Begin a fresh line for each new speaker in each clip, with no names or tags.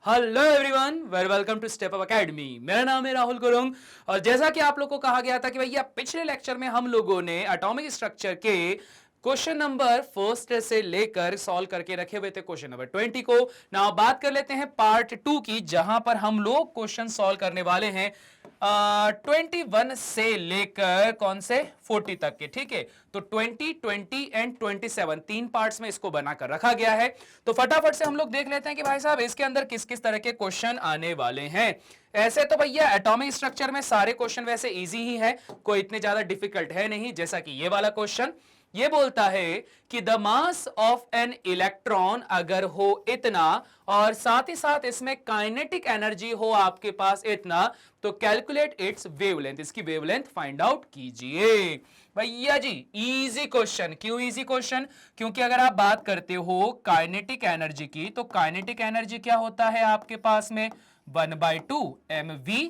Hello everyone, very welcome to step up academy. मेरा नाम है राहुल गुरुंग और जैसा कि आप लोगों को कहा गया था कि भैया पिछले लेक्चर में हम लोगों ने एटॉमिक स्ट्रक्चर के क्वेश्चन नंबर फर्स्ट से लेकर सॉल्व करके रखे हुए थे क्वेश्चन नंबर 20 को। नाउ बात कर लेते हैं पार्ट 2 की, जहां पर हम लोग क्वेश्चन सॉल्व करने वाले हैं 21 से लेकर कौन से 40 तक के। ठीक है, तो 20, 20 एंड 27 तीन पार्ट्स में इसको बनाकर रखा गया है। तो फटाफट से हम लोग देख लेते हैं कि भाई साहब इसके अंदर किस किस तरह के क्वेश्चन आने वाले हैं। ऐसे तो भैया एटॉमिक स्ट्रक्चर में सारे क्वेश्चन वैसे इजी ही है, कोई इतने ज्यादा डिफिकल्ट है नहीं। जैसा कि ये वाला क्वेश्चन ये बोलता है कि the mass of an electron अगर हो इतना और साथ ही साथ इसमें काइनेटिक एनर्जी हो आपके पास इतना, तो कैलकुलेट इट्स वेवलेंथ, इसकी वेवलेंथ फाइंड आउट कीजिए। भैया जी इजी क्वेश्चन। क्यों इजी क्वेश्चन? क्योंकि अगर आप बात करते हो काइनेटिक एनर्जी की, तो काइनेटिक एनर्जी क्या होता है आपके पास में 1/2 mv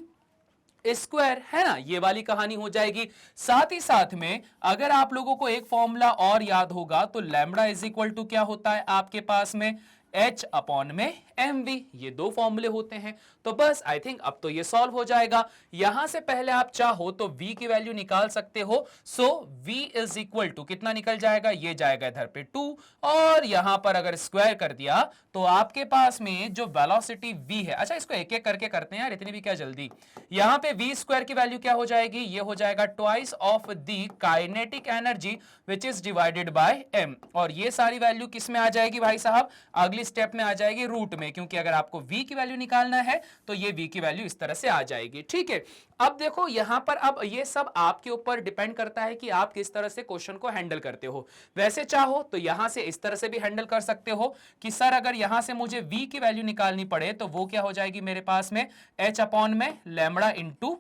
स्क्वायर, है ना। ये वाली कहानी हो जाएगी। साथ ही साथ में अगर आप लोगों को एक फॉर्मूला और याद होगा तो लैम्बडा इज इक्वल टू क्या होता है आपके पास में H अपॉन में mv, ये दो फॉर्मूले होते हैं। तो बस आई थिंक अब तो ये सॉल्व हो जाएगा। यहां से पहले आप चाहो तो v की वैल्यू निकाल सकते हो। सो v इज इक्वल टू कितना निकल जाएगा, ये जाएगा इधर पे 2 और यहां पर अगर स्क्वायर कर दिया तो आपके पास में जो वेलोसिटी v है, अच्छा इसको एक एक करके करते हैं यार, इतनी भी क्या जल्दी। यहां पे v स्क्वायर की वैल्यू क्या हो जाएगी, ये हो जाएगा twice of the kinetic energy which is divided by m, और ये सारी वैल्यू किस में आ जाएगी भाई साहब, अगली स्टेप में आ जाएगी रूट में, क्योंकि अगर आपको v की वैल्यू निकालना है तो ये v की वैल्यू इस तरह से आ जाएगी। ठीक है, अब देखो यहां पर अब ये सब आपके ऊपर डिपेंड करता है कि आप किस तरह से क्वेश्चन को हैंडल करते हो। वैसे चाहो तो यहां से इस तरह से भी हैंडल कर सकते हो कि सर अगर यहां से मुझे v की वैल्यू निकालनी पड़े तो वो क्या हो जाएगी मेरे पास में h अपॉन में लैम्बडा इंटू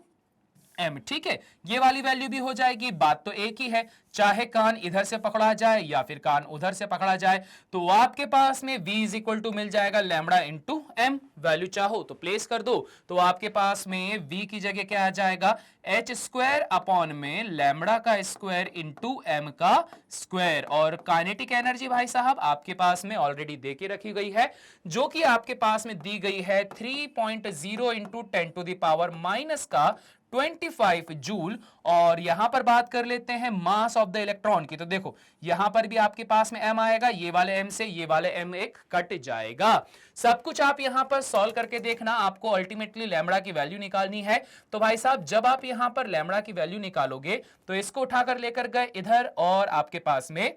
m। ठीक है, ये वाली वैल्यू भी हो जाएगी। बात तो एक ही है, चाहे कान इधर से पकड़ा जाए या फिर कान उधर से पकड़ा जाए, तो आपके पास में v इज इक्वल टू मिल जाएगा लैम्बडा इंटू m। वैल्यू चाहो तो प्लेस कर दो, तो आपके पास में v की जगह क्या आ जाएगा h स्क्वायर अपॉन में लैम्बडा का स्क्वायर इंटू m का स्क्वायर। और काइनेटिक एनर्जी भाई साहब आपके पास में ऑलरेडी दे के रखी गई है, जो कि आपके पास में दी गई है 3.0 into 10 to the power minus का 25 जूल। और यहां पर बात कर लेते हैं मास ऑफ द इलेक्ट्रॉन की, तो देखो यहां पर भी आपके पास में m आएगा, ये वाले m से ये वाले m एक कट जाएगा। सब कुछ आप यहां पर सॉल्व करके देखना, आपको अल्टीमेटली लैम्बडा की वैल्यू निकालनी है। तो भाई साहब जब आप यहां पर लैम्बडा की वैल्यू निकालोगे तो इसको उठाकर लेकर गए इधर, और आपके पास में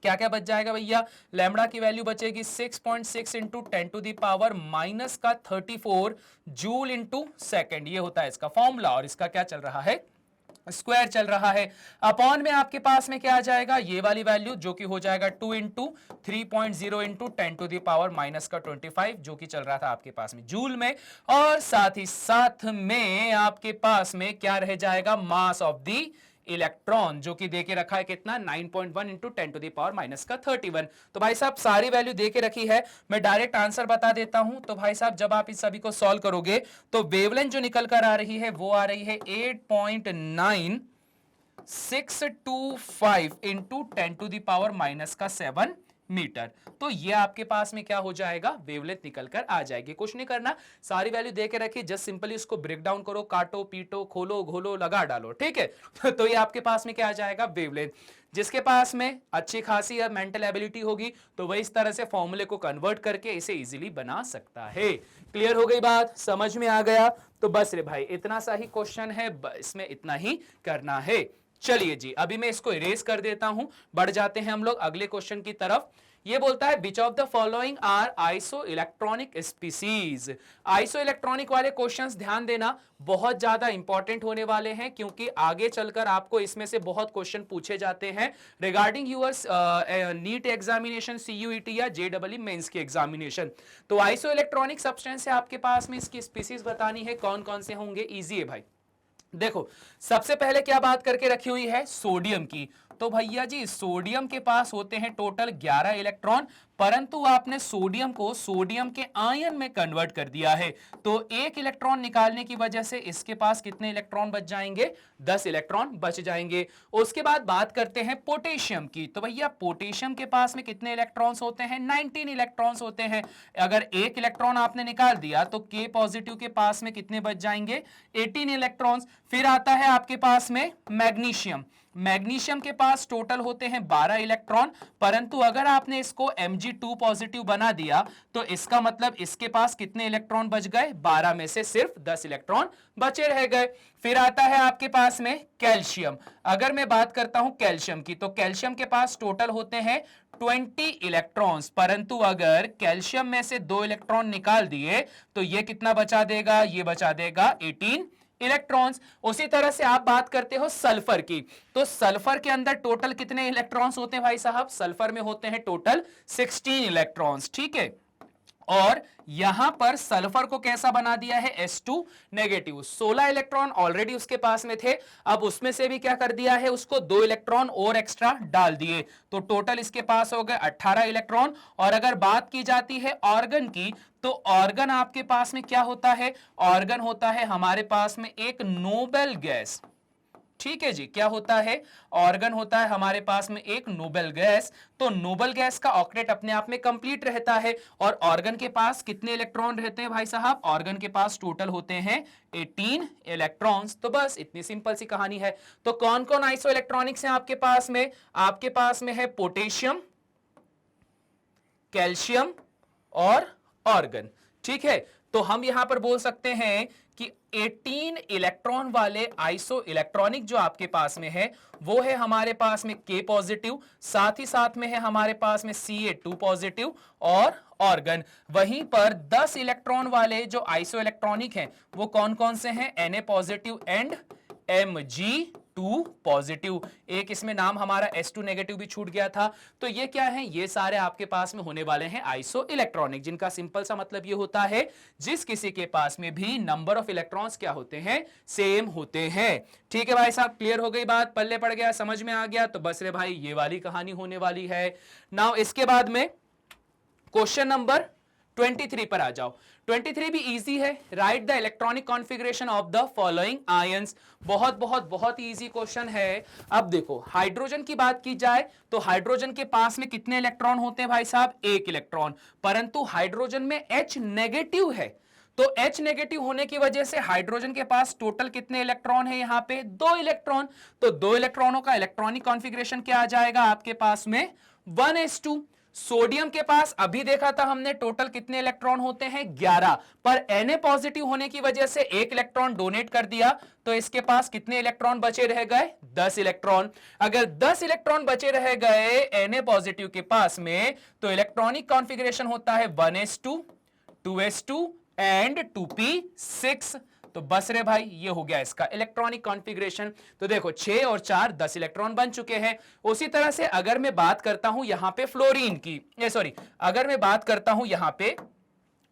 क्या क्या बच जाएगा भैया, लैम्बडा की वैल्यू बचेगी 6.6 into 10 to the power minus का 34 जूल इंटू सेकेंड, ये होता है इसका फॉर्मूला। और इसका क्या चल रहा है, स्क्वायर चल रहा है। अपॉन में आपके पास में क्या आ जाएगा, ये वाली वैल्यू जो कि हो जाएगा 2 into 3.0 into 10 to the power minus का 25, जो कि चल रहा था आपके पास में जूल में। और साथ ही साथ में आपके पास में क्या रह जाएगा, मास ऑफ दी इलेक्ट्रॉन, जो कि देके रखा है कितना 9.1 into 10 to the power minus का 31। तो भाई साहब सारी वैल्यू देके रखी है, मैं डायरेक्ट आंसर बता देता हूं। तो भाई साहब जब आप इस सभी को सॉल्व करोगे तो वेवलेंथ जो निकल कर आ रही है वो आ रही है 8.9625 into 10 to the power minus का 7 मीटर। तो ये आपके पास में क्या हो जाएगा, वेवलेंथ निकल कर आ जाएगी। कुछ नहीं करना, सारी वैल्यू देके रखी, जस्ट सिंपली उसको ब्रेक डाउन करो, काटो पीटो खोलो घोलो लगा डालो। ठीक है तो ये आपके पास में क्या आ जाएगा, वेवलेंथ। जिसके पास में अच्छी खासी मेंटल एबिलिटी होगी तो वह इस तरह से फॉर्मूले को कन्वर्ट करके इसे इजीली बना सकता है। क्लियर हो गई बात, समझ में आ गया? तो बस रे भाई इतना सा ही क्वेश्चन है, इसमें इतना ही करना है। चलिए जी अभी मैं इसको इरेज कर देता हूं, बढ़ जाते हैं हम लोग अगले क्वेश्चन की तरफ। ये बोलता है which of the following are iso electronic species. Iso electronic वाले क्वेश्चंस ध्यान देना, बहुत ज्यादा इंपॉर्टेंट होने वाले हैं, क्योंकि आगे चलकर आपको इसमें से बहुत क्वेश्चन पूछे जाते हैं regarding your NEET examination, CUET या जेडब्ल्यू मेंस की एग्जामिनेशन। तो आइसो इलेक्ट्रॉनिक सब्सटेंस है आपके पास में, इसकी स्पीसीज बतानी है, कौन कौन से होंगे, इजी है भाई। देखो सबसे पहले क्या बात करके रखी हुई है, सोडियम की। तो भैया जी सोडियम के पास होते हैं टोटल 11 इलेक्ट्रॉन, परंतु आपने सोडियम को सोडियम के आयन में कन्वर्ट कर दिया है, तो एक इलेक्ट्रॉन निकालने की वजह से इसके पास कितने इलेक्ट्रॉन बच जाएंगे? 10 इलेक्ट्रॉन बच जाएंगे। उसके बाद बात करते हैं पोटेशियम की। तो भैया पोटेशियम के पास में कितने इलेक्ट्रॉन्स होते हैं? 19 इलेक्ट्रॉन्स होते हैं। अगर एक इलेक्ट्रॉन आपने निकाल दिया तो K पॉजिटिव के पास में कितने बच जाएंगे? 18 इलेक्ट्रॉन्स। फिर आता है आपके पास में मैग्नीशियम। मैग्नीशियम के पास टोटल होते हैं 12 इलेक्ट्रॉन, परंतु अगर आपने इसको Mg2 पॉजिटिव बना दिया तो इसका मतलब इसके पास कितने इलेक्ट्रॉन बच गए? 12 में से सिर्फ 10 इलेक्ट्रॉन बचे रह गए। फिर आता है आपके पास में कैल्शियम। अगर मैं बात करता हूं कैल्शियम की, तो कैल्शियम के पास टोटल होते हैं 20 इलेक्ट्रॉन्स, परंतु अगर कैल्शियम में से 2 इलेक्ट्रॉन निकाल दिए तो ये कितना बचा देगा? ये बचा देगा 18 इलेक्ट्रॉन्स। उसी तरह से आप बात करते हो सल्फर की, तो सल्फर के अंदर टोटल कितने इलेक्ट्रॉन्स होते हैं भाई साहब? सल्फर में होते हैं टोटल 16 इलेक्ट्रॉन्स, ठीक है। और यहां पर सल्फर को कैसा बना दिया है? S2 negative. 16 इलेक्ट्रॉन ऑलरेडी उसके पास में थे, अब उसमें से भी क्या कर दिया है? उसको 2 इलेक्ट्रॉन और एक्स्ट्रा डाल दिए, तो टोटल इसके पास हो गए 18 इलेक्ट्रॉन। और अगर बात की जाती है ऑर्गन की, तो ऑर्गन आपके पास में क्या होता है? ऑर्गन होता है हमारे पास में एक नोबेल गैस, ठीक है जी। क्या होता है? ऑर्गन होता है हमारे पास में एक नोबेल गैस। तो नोबेल गैस का ऑक्टेट अपने आप में कंप्लीट रहता है। और ऑर्गन के पास कितने इलेक्ट्रॉन रहते हैं भाई साहब? ऑर्गन के पास टोटल होते हैं 18 इलेक्ट्रॉन्स। तो बस इतनी सिंपल सी कहानी है। तो कौन कौन आइसो इलेक्ट्रॉनिक्स हैं आपके पास में? आपके पास में है पोटेशियम, कैल्शियम और ऑर्गन, ठीक है। तो हम यहां पर बोल सकते हैं कि 18 इलेक्ट्रॉन वाले आइसो इलेक्ट्रॉनिक जो आपके पास में है वो है हमारे पास में K पॉजिटिव, साथ ही साथ में है हमारे पास में Ca2 पॉजिटिव और ऑर्गन। वहीं पर 10 इलेक्ट्रॉन वाले जो आइसो इलेक्ट्रॉनिक हैं वो कौन कौन से हैं? Na positive and Mg2 positive. एक इसमें नाम हमारा S2 नेगेटिव भी छूट गया था। तो ये क्या है? ये सारे आपके पास में होने वाले हैं आइसो इलेक्ट्रॉनिक, जिनका सिंपल सा मतलब ये होता है जिस किसी के पास में भी नंबर ऑफ इलेक्ट्रॉन्स क्या होते हैं? सेम होते हैं। ठीक है भाई साहब, क्लियर हो गई बात? पल्ले पड़ गया? समझ में आ गया? तो बस रे भाई ये वाली कहानी होने वाली है। नाउ इसके बाद में क्वेश्चन नंबर 23 पर आ जाओ। 23 भी इजी है। Right the electronic configuration of the following ions. बहुत बहुत बहुत इजी क्वेश्चन है। अब देखो हाइड्रोजन की बात की जाए तो हाइड्रोजन के पास में कितने इलेक्ट्रॉन होते हैं भाई साहब? 1 इलेक्ट्रॉन, परंतु हाइड्रोजन में H नेगेटिव है। तो H नेगेटिव होने की वजह से हाइड्रोजन के पास टोटल कितने इलेक्ट्रॉन है? यहां पे 2 इलेक्ट्रॉन। तो 2 इलेक्ट्रॉनों का इलेक्ट्रॉनिक कॉन्फ़िगरेशन क्या आ जाएगा आपके पास में? 1s2। सोडियम के पास अभी देखा था हमने टोटल कितने इलेक्ट्रॉन होते हैं? 11, पर Na पॉजिटिव होने की वजह से 1 इलेक्ट्रॉन डोनेट कर दिया, तो इसके पास कितने इलेक्ट्रॉन बचे रह गए? 10 इलेक्ट्रॉन। अगर 10 इलेक्ट्रॉन बचे रह गए Na पॉजिटिव के पास में, तो इलेक्ट्रॉनिक कॉन्फ़िगरेशन होता है 1s2, 2s2 एंड 2p6। तो बस रे भाई ये हो गया इसका इलेक्ट्रॉनिक कॉन्फ़िगरेशन। तो देखो 6 और 4 10 इलेक्ट्रॉन बन चुके हैं। उसी तरह से अगर मैं बात करता हूं यहां पे फ्लोरीन की, अगर मैं बात करता हूं यहां पे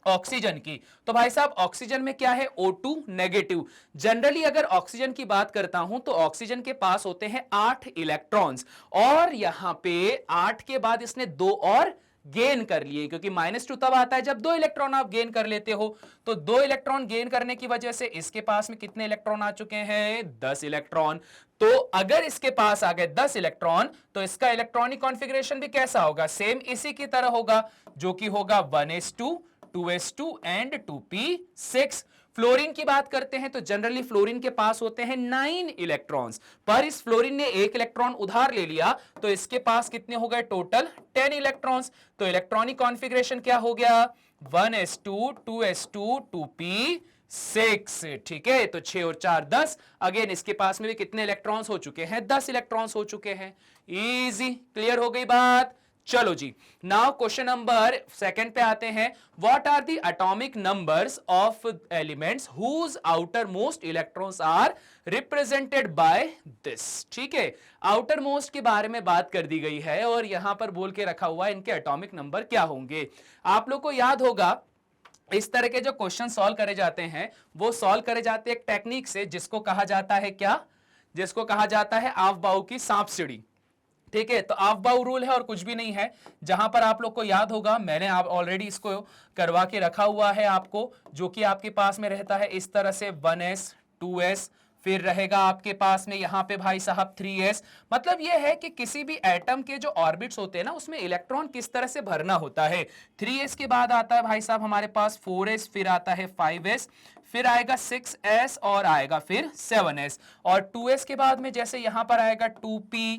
ऑक्सीजन की, तो भाई साहब ऑक्सीजन में क्या है? O2 negative. जनरली अगर ऑक्सीजन की बात करता हूं तो ऑक्सीजन के पास होते हैं 8 इलेक्ट्रॉन्स, और यहां पे 8 के बाद इसने 2 और गेन कर लिए, क्योंकि -2 तब आता है जब 2 इलेक्ट्रॉन आप गेन कर लेते हो। तो 2 इलेक्ट्रॉन गेन करने की वजह से इसके पास में कितने इलेक्ट्रॉन आ चुके हैं? 10 इलेक्ट्रॉन। तो अगर इसके पास आ गए 10 इलेक्ट्रॉन, तो इसका इलेक्ट्रॉनिक कॉन्फ़िगरेशन भी कैसा होगा? सेम इसी की तरह होगा, जो कि होगा 1s2, 2s2 and 2p6। Fluorine की बात करते हैं तो जनरली फ्लोरीन के पास होते हैं 9 इलेक्ट्रॉन्स, पर इस फ्लोरीन ने 1 इलेक्ट्रॉन उधार ले लिया, तो इसके पास कितने हो गए? Total 10 electrons. तो इलेक्ट्रॉनिक कॉन्फ़िगरेशन क्या हो गया? 1s2, 2s2, 2p6। ठीक है, तो 6 और 4 10। अगेन इसके पास में भी कितने इलेक्ट्रॉन्स हो चुके हैं? 10 इलेक्ट्रॉन्स हो चुके हैं। इजी, क्लियर हो गई बात? चलो जी, नाउ क्वेश्चन नंबर 2 पे आते हैं। What are the atomic numbers of elements whose outer most electrons are represented by this. ठीक है, आउटर मोस्ट के बारे में बात कर दी गई है और यहां पर बोल के रखा हुआ है इनके एटॉमिक नंबर क्या होंगे। आप लोग को याद होगा इस तरह के जो क्वेश्चन सॉल्व करे जाते हैं वो सॉल्व करे जाते हैं एक टेक्निक से, जिसको कहा जाता है क्या? जिसको कहा जाता है आव बाव की सांप सीढ़ी। ठीक है, तो ऑफ बाउ रूल है और कुछ भी नहीं है। जहां पर आप लोग को याद होगा, मैंने आप ऑलरेडी इसको करवा के रखा हुआ है आपको, जो कि आपके पास में रहता है इस तरह से 1s 2s, फिर रहेगा आपके पास में यहां पे भाई साहब 3s। मतलब यह है कि किसी भी एटम के जो ऑर्बिट्स होते हैं ना, उसमें इलेक्ट्रॉन किस तरह से भरना होता है। 3s के बाद आता है भाई साहब हमारे पास 4s, फिर आता है 5s, फिर आएगा 6s और आएगा फिर 7s, और 2s के बाद में जैसे यहां पर आएगा 2p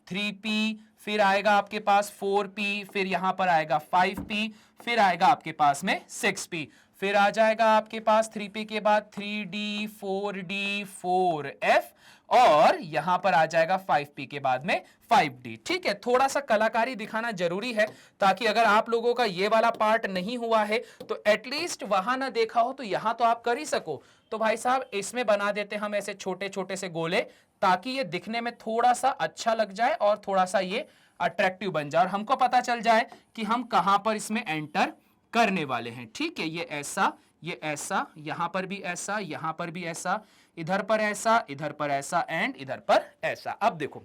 3p, फिर आएगा आपके पास 4p, फिर यहां पर आएगा 5p, फिर आएगा आपके पास में 6p, फिर आ जाएगा आपके पास 3p के बाद 3d 4d 4f, और यहां पर आ जाएगा 5p के बाद में 5d। ठीक है, थोड़ा सा कलाकारी दिखाना जरूरी है, ताकि अगर आप लोगों का ये वाला पार्ट नहीं हुआ है तो एटलीस्ट वहां ना देखा हो तो यहां तो आप कर ही सको। तो भाई साहब इसमें बना देते हम ऐसे छोटे छोटे से गोले, ताकि ये दिखने में थोड़ा सा अच्छा लग जाए और थोड़ा सा ये अट्रैक्टिव बन जाए और हमको पता चल जाए कि हम कहां पर इसमें एंटर करने वाले हैं। ठीक है, ये ऐसा, यहां पर भी ऐसा, यहां पर भी ऐसा, इधर पर ऐसा, इधर पर ऐसा एंड इधर पर ऐसा। अब देखो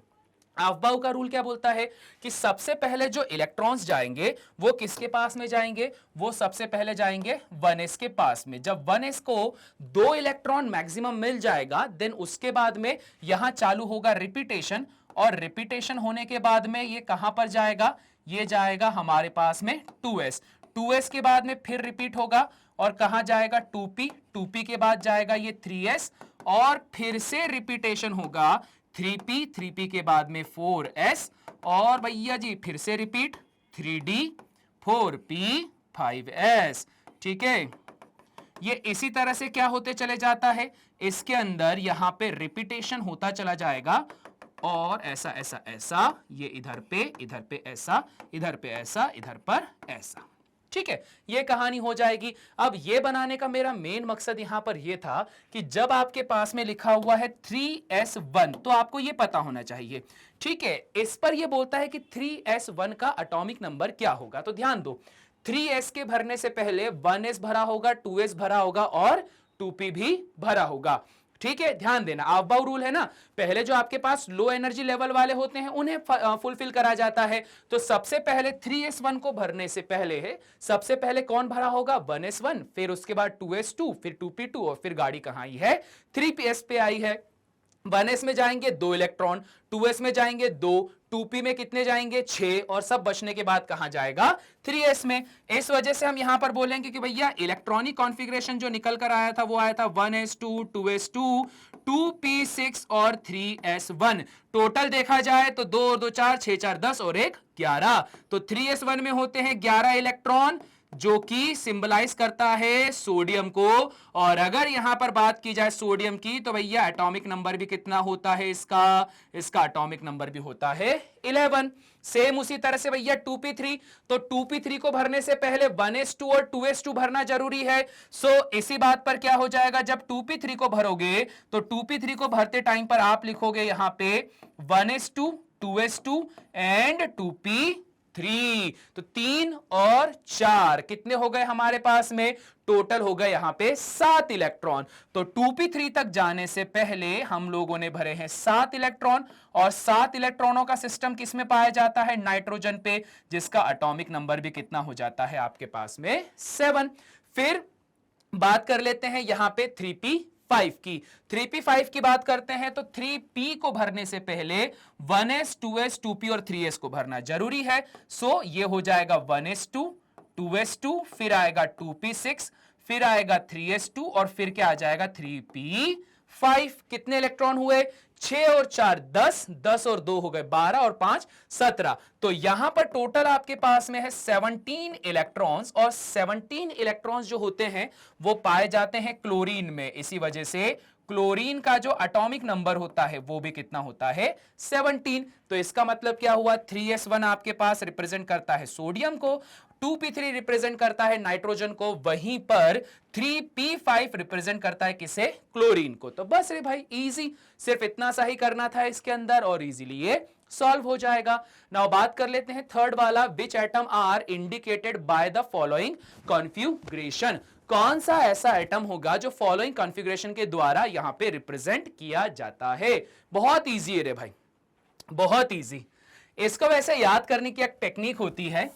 ऑफ-बाउ का रूल क्या बोलता है कि सबसे पहले जो इलेक्ट्रॉन्स जाएंगे वो किसके पास में जाएंगे, वो सबसे पहले जाएंगे 1s के पास में। जब 1s को 2 इलेक्ट्रॉन मैक्सिमम मिल जाएगा, देन उसके बाद में यहां चालू होगा रिपीटेशन, और रिपीटेशन होने के बाद में ये कहां पर जाएगा, ये जाएगा हमारे पास में 2s। 2s के बाद में फिर रिपीट होगा और कहां जाएगा 2p, 2p के बाद जाएगा ये 3s, और फिर से रिपीटेशन होगा 3p, 3p के बाद में 4s, और भैया जी फिर से रिपीट 3d 4p 5s। ठीक है, ये इसी तरह से क्या होते चले जाता है, इसके अंदर यहां पे रिपीटेशन होता चला जाएगा, और ऐसा ऐसा ऐसा, ये इधर पे ऐसा, इधर पे ऐसा, इधर पर ऐसा। ठीक है, ये कहानी हो जाएगी। अब ये बनाने का मेरा मेन मकसद यहां पर ये था कि जब आपके पास में लिखा हुआ है 3s1, तो आपको ये पता होना चाहिए। ठीक है, इस पर ये बोलता है कि 3s1 का एटॉमिक नंबर क्या होगा। तो ध्यान दो, 3s के भरने से पहले 1s भरा होगा, 2s भरा होगा और 2p भी भरा होगा। ठीक है, ध्यान देना, ऑफ-बाउ रूल है ना, पहले जो आपके पास लो एनर्जी लेवल वाले होते हैं उन्हें फुलफिल करा जाता है। तो सबसे पहले 3s1 को भरने से पहले है, सबसे पहले कौन भरा होगा, 1s1, फिर उसके बाद 2s2, फिर 2p2, और फिर गाड़ी कहां आई है, 3ps पे आई है। 1s में जाएंगे 2 इलेक्ट्रॉन, 2s में जाएंगे 2, 2p में कितने जाएंगे 6, और सब बचने के बाद कहां जाएगा 3s में। इस वजह से हम यहां पर बोलेंगे कि भैया इलेक्ट्रॉनिक कॉन्फ़िगरेशन जो निकल कर आया था वो आया था 1s2 2s2 2p6 और 3s1। टोटल देखा जाए तो 2 और 2 4, 6 4 10 और 1 11। तो 3s1 में होते हैं 11 इलेक्ट्रॉन, जो कि सिंबलाइज करता है सोडियम को। और अगर यहां पर बात की जाए सोडियम की, तो भैया एटॉमिक नंबर भी कितना होता है इसका एटॉमिक नंबर भी होता है 11। सेम उसी तरह से भैया 2p3, तो 2p3 को भरने से पहले 1s2 और 2s2 भरना जरूरी है। सो इसी बात पर क्या हो जाएगा, जब 2p3 को भरोगे तो 2p3 को भरते टाइम पर आप लिखोगे यहां पे 1s2 2s2 एंड 2p3। तो 3 और 4 कितने हो गए हमारे पास में, टोटल हो गए यहां पे 7 इलेक्ट्रॉन। तो 2p3 तक जाने से पहले हम लोगों ने भरे हैं 7 इलेक्ट्रॉन, और 7 इलेक्ट्रॉनों का सिस्टम किस में पाया जाता है, नाइट्रोजन पे, जिसका एटॉमिक नंबर भी कितना हो जाता है आपके पास में 7। फिर बात कर लेते हैं यहां पे 3p5 की। 3p5 की बात करते हैं तो 3p को भरने से पहले 1s 2s 2p और 3s को भरना जरूरी है। सो ये हो जाएगा 1s2 2s2, फिर आएगा 2p6, फिर आएगा 3s2, और फिर क्या आ जाएगा 3p5। कितने इलेक्ट्रॉन हुए, 6 और 4 10, 10 और 2 हो गए 12, और 5 17। तो यहां पर टोटल आपके पास में है 17 इलेक्ट्रॉन्स, और 17 इलेक्ट्रॉन्स जो होते हैं वो पाए जाते हैं क्लोरीन में। इसी वजह से क्लोरीन का जो एटॉमिक नंबर होता है वो भी कितना होता है 17। तो इसका मतलब क्या हुआ, 3s1 आपके पास रिप्रेजेंट करता है सोडियम को, 2p3 रिप्रेजेंट करता है नाइट्रोजन को, वहीं पर 3p5 रिप्रेजेंट करता है किसे, क्लोरीन को। तो बस रे भाई इजी, सिर्फ इतना सा ही करना था इसके अंदर और इजीली ये सॉल्व हो जाएगा। नाउ बात कर लेते हैं थर्ड वाला, which atom are indicated by the following configuration. कौन सा ऐसा एटम होगा जो फॉलोइंग कॉन्फ़िगरेशन के द्वारा यहां पे रिप्रेजेंट किया जाता है। बहुत इजी है रे भाई, बहुत इजी। इसको वैसे याद करने की एक टेक्निक होती है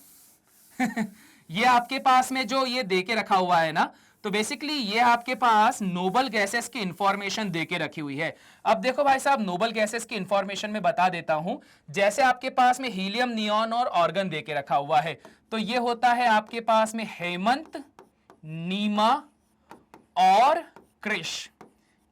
ये आपके पास में जो ये दे के रखा हुआ है ना, तो बेसिकली ये आपके पास नोबल गैसेस की इंफॉर्मेशन दे के रखी हुई है। अब देखो भाई साहब, नोबल गैसेस की इंफॉर्मेशन में बता देता हूं। जैसे आपके पास में हीलियम, नियॉन और ऑर्गन दे के रखा हुआ है, तो ये होता है आपके पास में हेमंत, नीमा और कृष।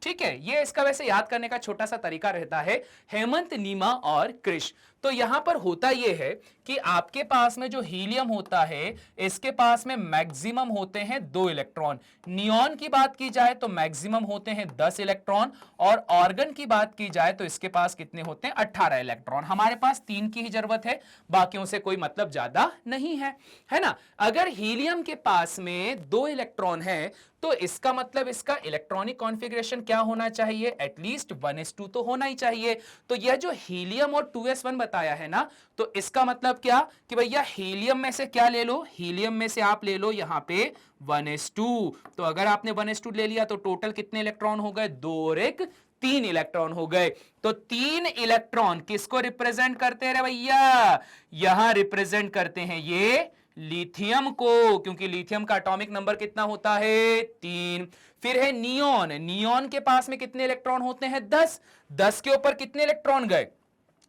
ठीक है, ये इसका वैसे याद करने का छोटा सा तरीका रहता है, हेमंत, नीमा और कृष। तो यहां पर होता यह है कि आपके पास में जो हीलियम होता है, इसके पास में मैक्सिमम होते हैं 2 इलेक्ट्रॉन। नियॉन की बात की जाए तो मैक्सिमम होते हैं 10 इलेक्ट्रॉन, और ऑर्गन की बात की जाए तो इसके पास कितने होते हैं, 18 इलेक्ट्रॉन। हमारे पास 3 की ही जरूरत है, बाकियों से कोई मतलब ज्यादा नहीं है ना। अगर हीलियम के पास में 2 इलेक्ट्रॉन है, तो इसका मतलब इसका इलेक्ट्रॉनिक कॉन्फ़िगरेशन क्या होना चाहिए, एटलीस्ट 1s2 तो होना ही चाहिए। तो यह जो हीलियम और 2s1 बताया है ना, तो इसका मतलब क्या कि भैया हीलियम में से क्या ले लो, हीलियम में से आप ले लो यहां पे 1s2। तो अगर आपने 1s2 ले लिया तो टोटल कितने इलेक्ट्रॉन हो गए, 2 और 1 3 इलेक्ट्रॉन हो गए। तो 3 इलेक्ट्रॉन किसको रिप्रेजेंट करते हैं भैया, यहां रिप्रेजेंट करते हैं ये लिथियम को, क्योंकि लिथियम का एटॉमिक नंबर कितना होता है, 3। फिर है नियॉन, नियॉन के पास में कितने इलेक्ट्रॉन होते हैं, 10। 10 के ऊपर कितने इलेक्ट्रॉन गए,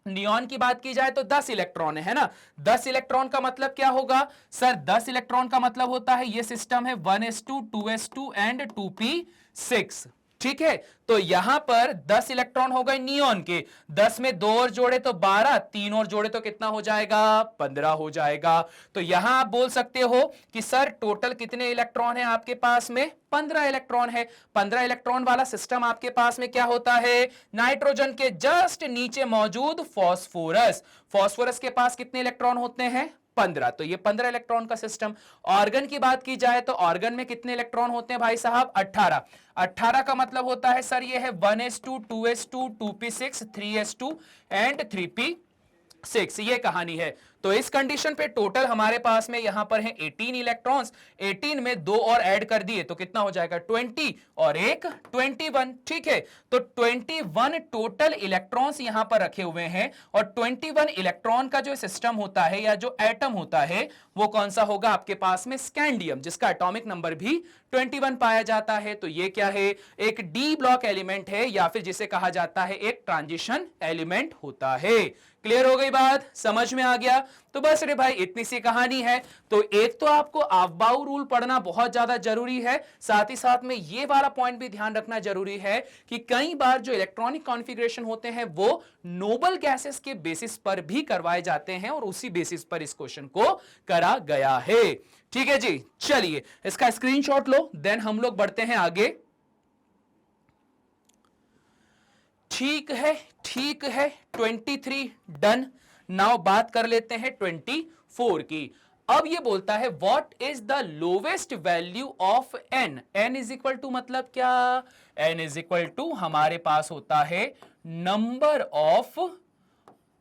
नियॉन की बात की जाए तो 10 इलेक्ट्रॉन है ना। 10 इलेक्ट्रॉन का मतलब क्या होगा सर, 10 इलेक्ट्रॉन का मतलब होता है ये सिस्टम है 1s2 2s2 एंड 2p6। ठीक है, तो यहां पर 10 इलेक्ट्रॉन हो गए नियॉन के, 10 में 2 और जोड़े तो 12, 3 और जोड़े तो कितना हो जाएगा, 15 हो जाएगा। तो यहां आप बोल सकते हो कि सर टोटल कितने इलेक्ट्रॉन है आपके पास में, 15 इलेक्ट्रॉन है। 15 इलेक्ट्रॉन वाला सिस्टम आपके पास में क्या होता है, नाइट्रोजन के जस्ट नीचे मौजूद फास्फोरस। फास्फोरस के पास कितने इलेक्ट्रॉन होते हैं, 15। तो ये 15 इलेक्ट्रॉन का सिस्टम। ऑर्गन की बात की जाए तो ऑर्गन में कितने इलेक्ट्रॉन होते हैं भाई साहब, 18। 18 का मतलब होता है सर ये है 1s2 2s2 2p6 3s2 and 3p6। ये कहानी है। तो इस कंडीशन पे टोटल हमारे पास में यहां पर है 18 इलेक्ट्रॉन्स। 18 में 2 और ऐड कर दिए तो कितना हो जाएगा, 20 और 1 21। ठीक है, तो 21 टोटल इलेक्ट्रॉन्स यहां पर रखे हुए हैं। और 21 इलेक्ट्रॉन का जो सिस्टम होता है या जो एटम होता है वो कौन सा होगा आपके पास में, स्कैंडियम, जिसका एटॉमिक नंबर भी 21 पाया जाता है। तो ये क्या है, एक डी ब्लॉक एलिमेंट है, या फिर जिसे कहा जाता है एक ट्रांजिशन एलिमेंट होता है। क्लियर हो गई बात, समझ में आ गया। तो बस रे भाई इतनी सी कहानी है। तो एक तो आपको अफबाउ रूल पढ़ना बहुत ज्यादा जरूरी है, साथ ही साथ में ये वाला पॉइंट भी ध्यान रखना जरूरी है कि कई बार जो इलेक्ट्रॉनिक कॉन्फ़िगरेशन होते हैं वो नोबल गैसेस के बेसिस पर भी करवाए जाते हैं, और उसी बेसिस पर इस क्वेश्चन को करा गया है। ठीक है जी, चलिए इसका स्क्रीनशॉट लो, देन हम लोग बढ़ते हैं आगे। ठीक है, ठीक है, 23 डन। नाउ बात कर लेते हैं 24 की। अब ये बोलता है what is the lowest value of N. N is equal to मतलब क्या, एन इज इक्वल टू हमारे पास होता है नंबर ऑफ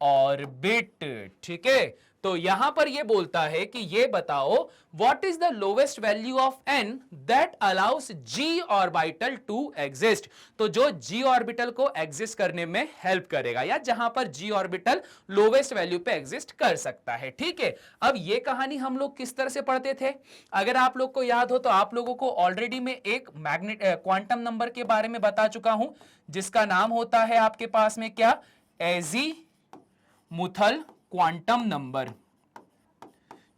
ऑर्बिट। ठीक है, तो यहां पर यह बोलता है कि ये बताओ what is the lowest value of N that allows G orbital to exist. तो जो जी ऑर्बिटल को एग्जिस्ट करने में हेल्प करेगा, या जहां पर जी ऑर्बिटल लोवेस्ट वैल्यू पे एग्जिस्ट कर सकता है। ठीक है, अब ये कहानी हम लोग किस तरह से पढ़ते थे, अगर आप लोग को याद हो तो आप लोगों को ऑलरेडी मैं एक मैग्नेट क्वांटम नंबर के बारे में बता चुका हूं, जिसका नाम होता है आपके पास में क्या, एजीमुथल क्वांटम नंबर।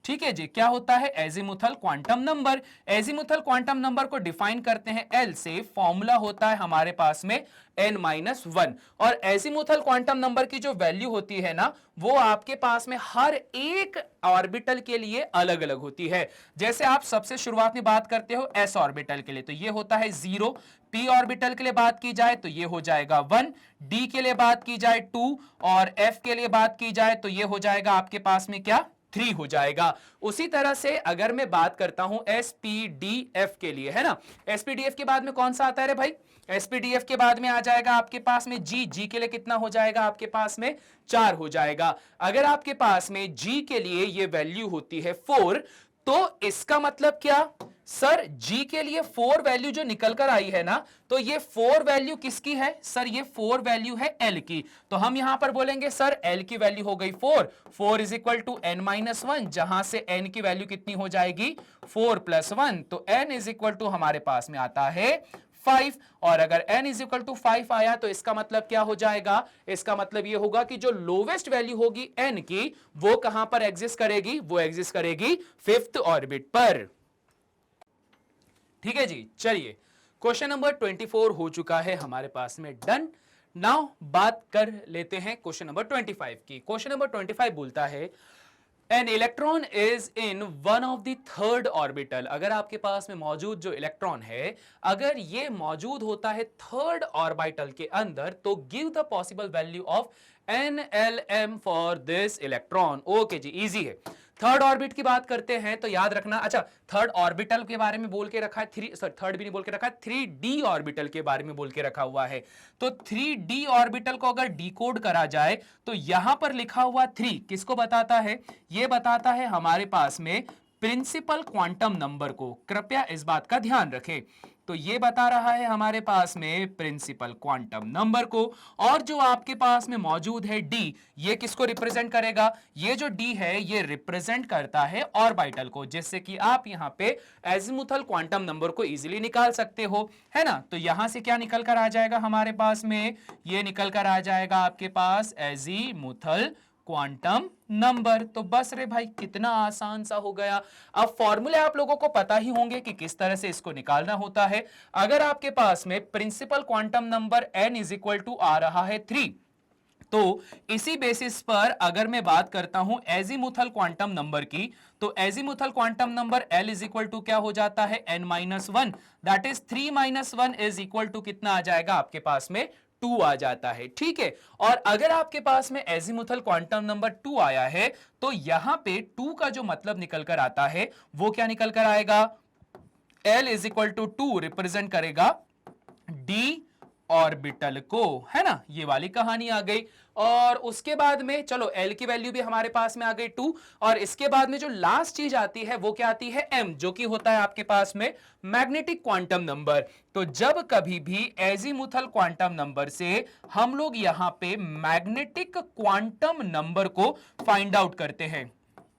ठीक है जी, क्या होता है, azimuthal quantum number. Azimuthal quantum number को डिफाइन करते हैं एल से, फॉर्मूला होता है हमारे पास में n-1। और एजीमुथल क्वांटम नंबर की जो वैल्यू होती है ना, वो आपके पास में हर एक ऑर्बिटल के लिए अलग अलग होती है। जैसे आप सबसे शुरुआत में बात करते हो s ऑर्बिटल के लिए, तो ये होता है 0। p ऑर्बिटल के लिए बात की जाए तो ये हो जाएगा 1। d के लिए बात की जाए 2, और f के लिए बात की जाए तो ये हो जाएगा आपके पास में क्या, 3 हो जाएगा। उसी तरह से अगर मैं बात करता हूं एसपीडीएफ के लिए, है ना, एसपीडीएफ के बाद में कौन सा आता है रे भाई, एसपीडीएफ के बाद में आ जाएगा आपके पास में जी। जी के लिए कितना हो जाएगा आपके पास में, 4 हो जाएगा। अगर आपके पास में जी के लिए ये वैल्यू होती है 4, तो इसका मतलब क्या सर, G के लिए 4 वैल्यू जो निकल कर आई है ना, तो ये 4 वैल्यू किसकी है सर, ये 4 वैल्यू है L की। तो हम यहां पर बोलेंगे सर L की वैल्यू हो गई 4 इज इक्वल टू n-1, जहां से n की वैल्यू कितनी हो जाएगी 4 + 1, तो n इज इक्वल टू हमारे पास में आता है 5। और अगर n इज इक्वल टू 5 आया तो इसका मतलब क्या हो जाएगा, इसका मतलब ये होगा कि जो लोवेस्ट वैल्यू होगी n की, वो कहां पर एग्जिस्ट करेगी, वो एग्जिस्ट करेगी 5th ऑर्बिट पर। ठीक है जी, चलिए क्वेश्चन नंबर 24 हो चुका है हमारे पास में, डन। नाउ बात कर लेते हैं क्वेश्चन नंबर 25 की। क्वेश्चन नंबर 25 बोलता है an electron is in one of the third orbital. अगर आपके पास में मौजूद जो इलेक्ट्रॉन है, अगर ये मौजूद होता है थर्ड ऑर्बिटल के अंदर, तो give the possible value of NLM for this electron. Okay जी, इजी है। थर्ड ऑर्बिट की बात करते हैं तो याद रखना, अच्छा थर्ड ऑर्बिटल के बारे में बोल के रखा है, थर्ड भी नहीं बोल के रखा है, 3D ऑर्बिटल के बारे में बोल के रखा हुआ है। तो 3D ऑर्बिटल को अगर डिकोड करा जाए तो यहां पर लिखा हुआ 3 किसको बताता है, ये बताता है हमारे पास में प्रिंसिपल क्वांटम नंबर को। कृपया इस बात का ध्यान रखें। तो ये बता रहा है हमारे पास में प्रिंसिपल क्वांटम नंबर को। और जो आपके पास में मौजूद है D, ये किसको रिप्रेजेंट करेगा, ये जो D है ये रिप्रेजेंट करता है ऑर्बिटल को, जिससे कि आप यहां पे एजिमुथल क्वांटम नंबर को इजीली निकाल सकते हो, है ना। तो यहां से क्या निकल कर आ जाएगा हमारे पास में, ये निकल कर आ जाएगा आपके पास एजिमुथल क्वांटम नंबर। तो बस रे भाई, कितना आसान सा हो गया। अब फॉर्मूले आप लोगों को पता ही होंगे कि किस तरह से इसको निकालना होता है। अगर आपके पास में principal quantum number n is equal to आ रहा है 3, तो इसी बेसिस पर अगर मैं बात करता हूं एजीमुथल क्वांटम नंबर की, तो azimuthal quantum number L is equal to क्या हो जाता है n-1, that is 3 - 1 is equal to कितना आ जाएगा आपके पास में 2 आ जाता है। ठीक है, और अगर आपके पास में एजीमुथल क्वांटम नंबर 2 आया है, तो यहां पे 2 का जो मतलब निकल कर आता है वो क्या निकल कर आएगा, L is equal to 2 represent करेगा D ऑर्बिटल को, है ना। ये वाली कहानी आ गई। और उसके बाद में चलो L की वैल्यू भी हमारे पास में आ गई 2, और इसके बाद में जो लास्ट चीज आती है वो क्या आती है M, जो कि होता है आपके पास में मैग्नेटिक क्वांटम नंबर। तो जब कभी भी एजीमुथल क्वांटम नंबर से हम लोग यहां पे मैग्नेटिक क्वांटम नंबर को फाइंड आउट करते हैं,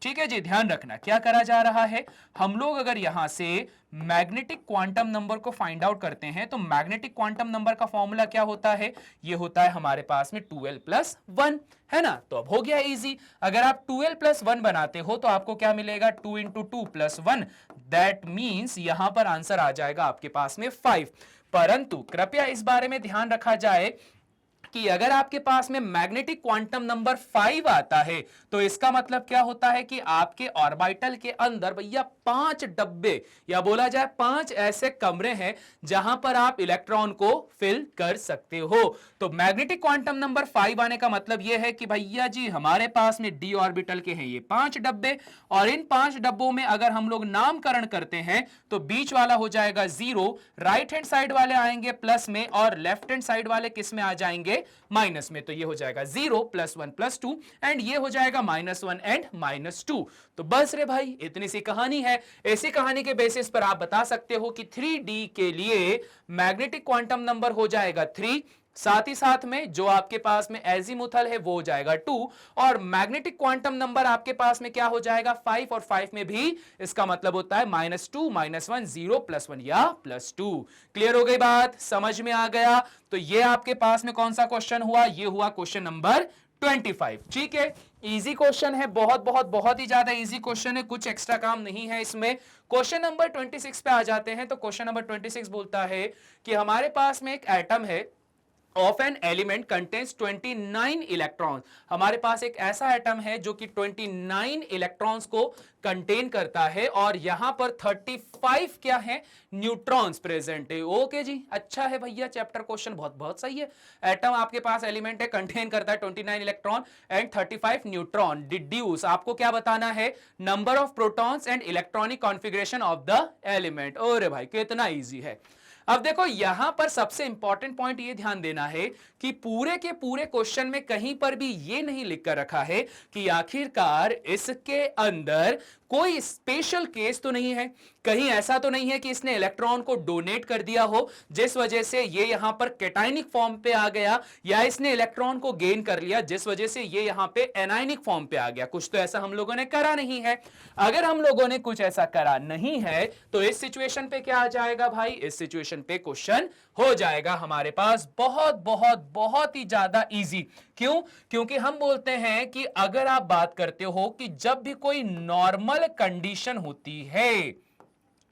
ठीक है जी, ध्यान रखना क्या करा जा रहा है। हम लोग अगर यहां से मैग्नेटिक क्वांटम नंबर को फाइंड आउट करते हैं, तो मैग्नेटिक क्वांटम नंबर का फॉर्मूला क्या होता है, ये होता है हमारे पास में 2l + 1, है ना। तो अब हो गया इजी। अगर आप 2l + 1 बनाते हो तो आपको क्या मिलेगा, 2 × 2 + 1, दैट मींस यहां पर आंसर आ जाएगा आपके पास में 5। परंतु कृपया इस बारे में ध्यान रखा जाए कि अगर आपके पास में मैग्नेटिक क्वांटम नंबर 5 आता है, तो इसका मतलब क्या होता है कि आपके ऑर्बिटल के अंदर भैया 5 डब्बे, या बोला जाए 5 ऐसे कमरे हैं जहां पर आप इलेक्ट्रॉन को फिल कर सकते हो। तो मैग्नेटिक क्वांटम नंबर 5 आने का मतलब यह है कि भैया जी हमारे पास में डी ऑर्बिटल के हैं ये 5 डब्बे, और इन 5 डब्बों में अगर हम लोग नामकरण करते हैं तो बीच वाला हो जाएगा 0, राइट हैंड साइड वाले आएंगे प्लस में, और लेफ्ट हैंड साइड वाले किस में आ जाएंगे, माइनस में। तो ये हो जाएगा 0 + 1 + 2, एंड ये हो जाएगा -1 एंड -2। तो बस रे भाई, इतनी सी कहानी है। इसी कहानी के बेसिस पर आप बता सकते हो कि 3D के लिए मैग्नेटिक क्वांटम नंबर हो जाएगा 3, साथ ही साथ में जो आपके पास में एजीमुथल है वो हो जाएगा 2, और मैग्नेटिक क्वांटम नंबर आपके पास में क्या हो जाएगा 5, और 5 में भी इसका मतलब होता है -2 - 1 0 + 1 या +2। क्लियर हो गई बात, समझ में आ गया। तो ये आपके पास में कौन सा क्वेश्चन हुआ, ये हुआ क्वेश्चन नंबर 25। ठीक है, इजी क्वेश्चन है, बहुत बहुत बहुत ही ज्यादा इजी क्वेश्चन है, कुछ एक्स्ट्रा काम नहीं है इसमें। क्वेश्चन नंबर 26 पे आ जाते हैं। तो क्वेश्चन नंबर 26 बोलता है कि हमारे पास में एक एटम है of an element contains 29 electrons. हमारे पास एक ऐसा एटम है जो कि 29 इलेक्ट्रॉन्स को कंटेन करता है, और यहां पर 35 क्या है, न्यूट्रॉन्स प्रेजेंट है। ओके जी, अच्छा है भैया, चैप्टर क्वेश्चन बहुत बहुत सही है। एटम आपके पास एलिमेंट है, कंटेन करता है 29 इलेक्ट्रॉन एंड 35 न्यूट्रॉन। डिड्यूस, आपको क्या बताना है, number of protons and electronic configuration of the element. अरे भाई कितना इजी है। अब देखो यहां पर सबसे इंपॉर्टेंट पॉइंट ये ध्यान देना है कि पूरे के पूरे क्वेश्चन में कहीं पर भी ये नहीं लिख कर रखा है कि आखिरकार इसके अंदर कोई स्पेशल केस तो नहीं है, कहीं ऐसा तो नहीं है कि इसने इलेक्ट्रॉन को डोनेट कर दिया हो जिस वजह से ये यहां पर कैटायनिक फॉर्म पे आ गया, या इसने इलेक्ट्रॉन को गेन कर लिया जिस वजह से ये यहां पे एनायनिक फॉर्म पे आ गया। कुछ तो ऐसा हम लोगों ने करा नहीं है। अगर हम लोगों ने कुछ ऐसा करा नहीं है तो इस सिचुएशन पे क्या आ जाएगा भाई, इस सिचुएशन पे क्वेश्चन हो जाएगा हमारे पास बहुत बहुत बहुत ही ज्यादा इजी। क्यों? क्योंकि हम बोलते हैं कि अगर आप बात करते हो कि जब भी कोई नॉर्मल कंडीशन होती है,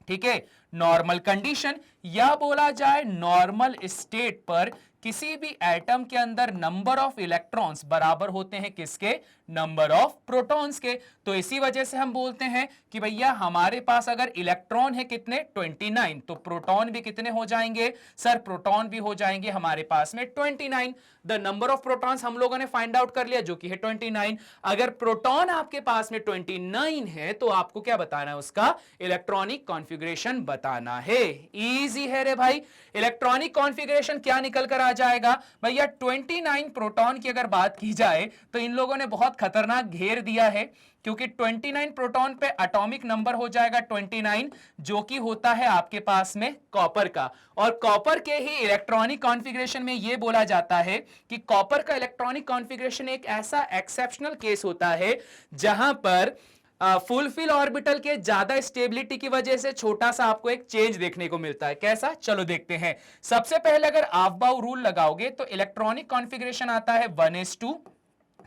ठीक है, नॉर्मल कंडीशन या बोला जाए नॉर्मल स्टेट पर किसी भी एटम के अंदर नंबर ऑफ इलेक्ट्रॉन्स बराबर होते हैं किसके, नंबर ऑफ प्रोटॉन्स के। तो इसी वजह से हम बोलते हैं कि भैया हमारे पास अगर इलेक्ट्रॉन है कितने 29, तो प्रोटॉन भी कितने हो जाएंगे सर, प्रोटॉन भी हो जाएंगे हमारे पास में 29। द नंबर ऑफ प्रोटॉन्स हम लोगों ने फाइंड आउट कर लिया जो कि है 29। अगर प्रोटॉन आपके पास में 29 है तो आपको क्या बताना है, उसका इलेक्ट्रॉनिक कॉन्फ़िगरेशन बताना है। इजी है रे भाई। इलेक्ट्रॉनिक कॉन्फ़िगरेशन क्या निकल कर आ जाएगा भैया, 29 प्रोटॉन की अगर बात की जाए तो इन लोगों ने बहुत खतरनाक घेर दिया है, क्योंकि 29 प्रोटॉन पे एटॉमिक नंबर हो जाएगा 29, जो कि होता है आपके पास में कॉपर का। और कॉपर के ही इलेक्ट्रॉनिक कॉन्फ़िगरेशन में यह बोला जाता है कि कॉपर का इलेक्ट्रॉनिक कॉन्फ़िगरेशन एक ऐसा एक्सेप्शनल केस होता है जहां पर फुलफिल ऑर्बिटल के ज्यादा स्टेबिलिटी की वजह से छोटा सा आपको एक चेंज देखने को मिलता है। कैसा, चलो देखते हैं। सबसे पहले अगर ऑफ-बाउ रूल लगाओगे तो इलेक्ट्रॉनिक कॉन्फ़िगरेशन आता है 1s2,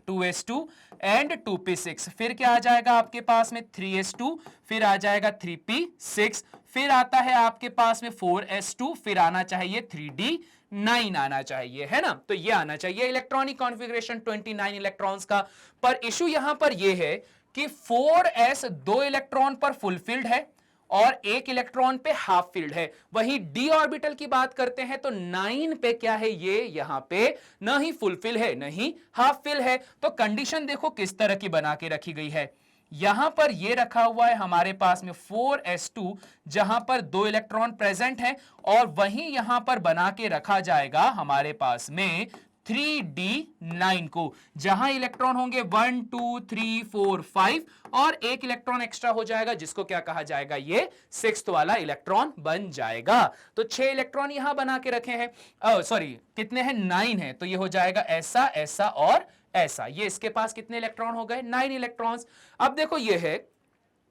2s2 एंड 2p6। फिर क्या आ जाएगा आपके पास में 3s2, फिर आ जाएगा 3p6, फिर आता है आपके पास में 4s2, फिर आना चाहिए 3d9 आना चाहिए, है ना। तो ये आना चाहिए इलेक्ट्रॉनिक कॉन्फ़िगरेशन 29 इलेक्ट्रॉन्स का। पर इशू यहां पर ये है कि 4s 2 इलेक्ट्रॉन पर फुलफिल्ड है और 1 इलेक्ट्रॉन पे हाफ फिल्ड है। वहीं d ऑर्बिटल की बात करते हैं तो 9 पे क्या है, ये यहां पे ना ही फुलफिल है ना ही हाफ फिल है। तो कंडीशन देखो किस तरह की बना के रखी गई है। यहां पर ये रखा हुआ है हमारे पास में 4s2 जहां पर 2 इलेक्ट्रॉन प्रेजेंट है, और वहीं यहां पर बना के रखा जाएगा हमारे पास में 3d9 को, जहां इलेक्ट्रॉन होंगे 1 2 3 4 5 और 1 इलेक्ट्रॉन एक्स्ट्रा हो जाएगा जिसको क्या कहा जाएगा, ये 6th वाला इलेक्ट्रॉन बन जाएगा। तो 6 इलेक्ट्रॉन यहां बना के रखे हैं, सॉरी कितने हैं, 9 है, तो ये हो जाएगा ऐसा ऐसा और ऐसा। ये इसके पास कितने इलेक्ट्रॉन हो गए, 9 इलेक्ट्रॉन्स। अब देखो ये है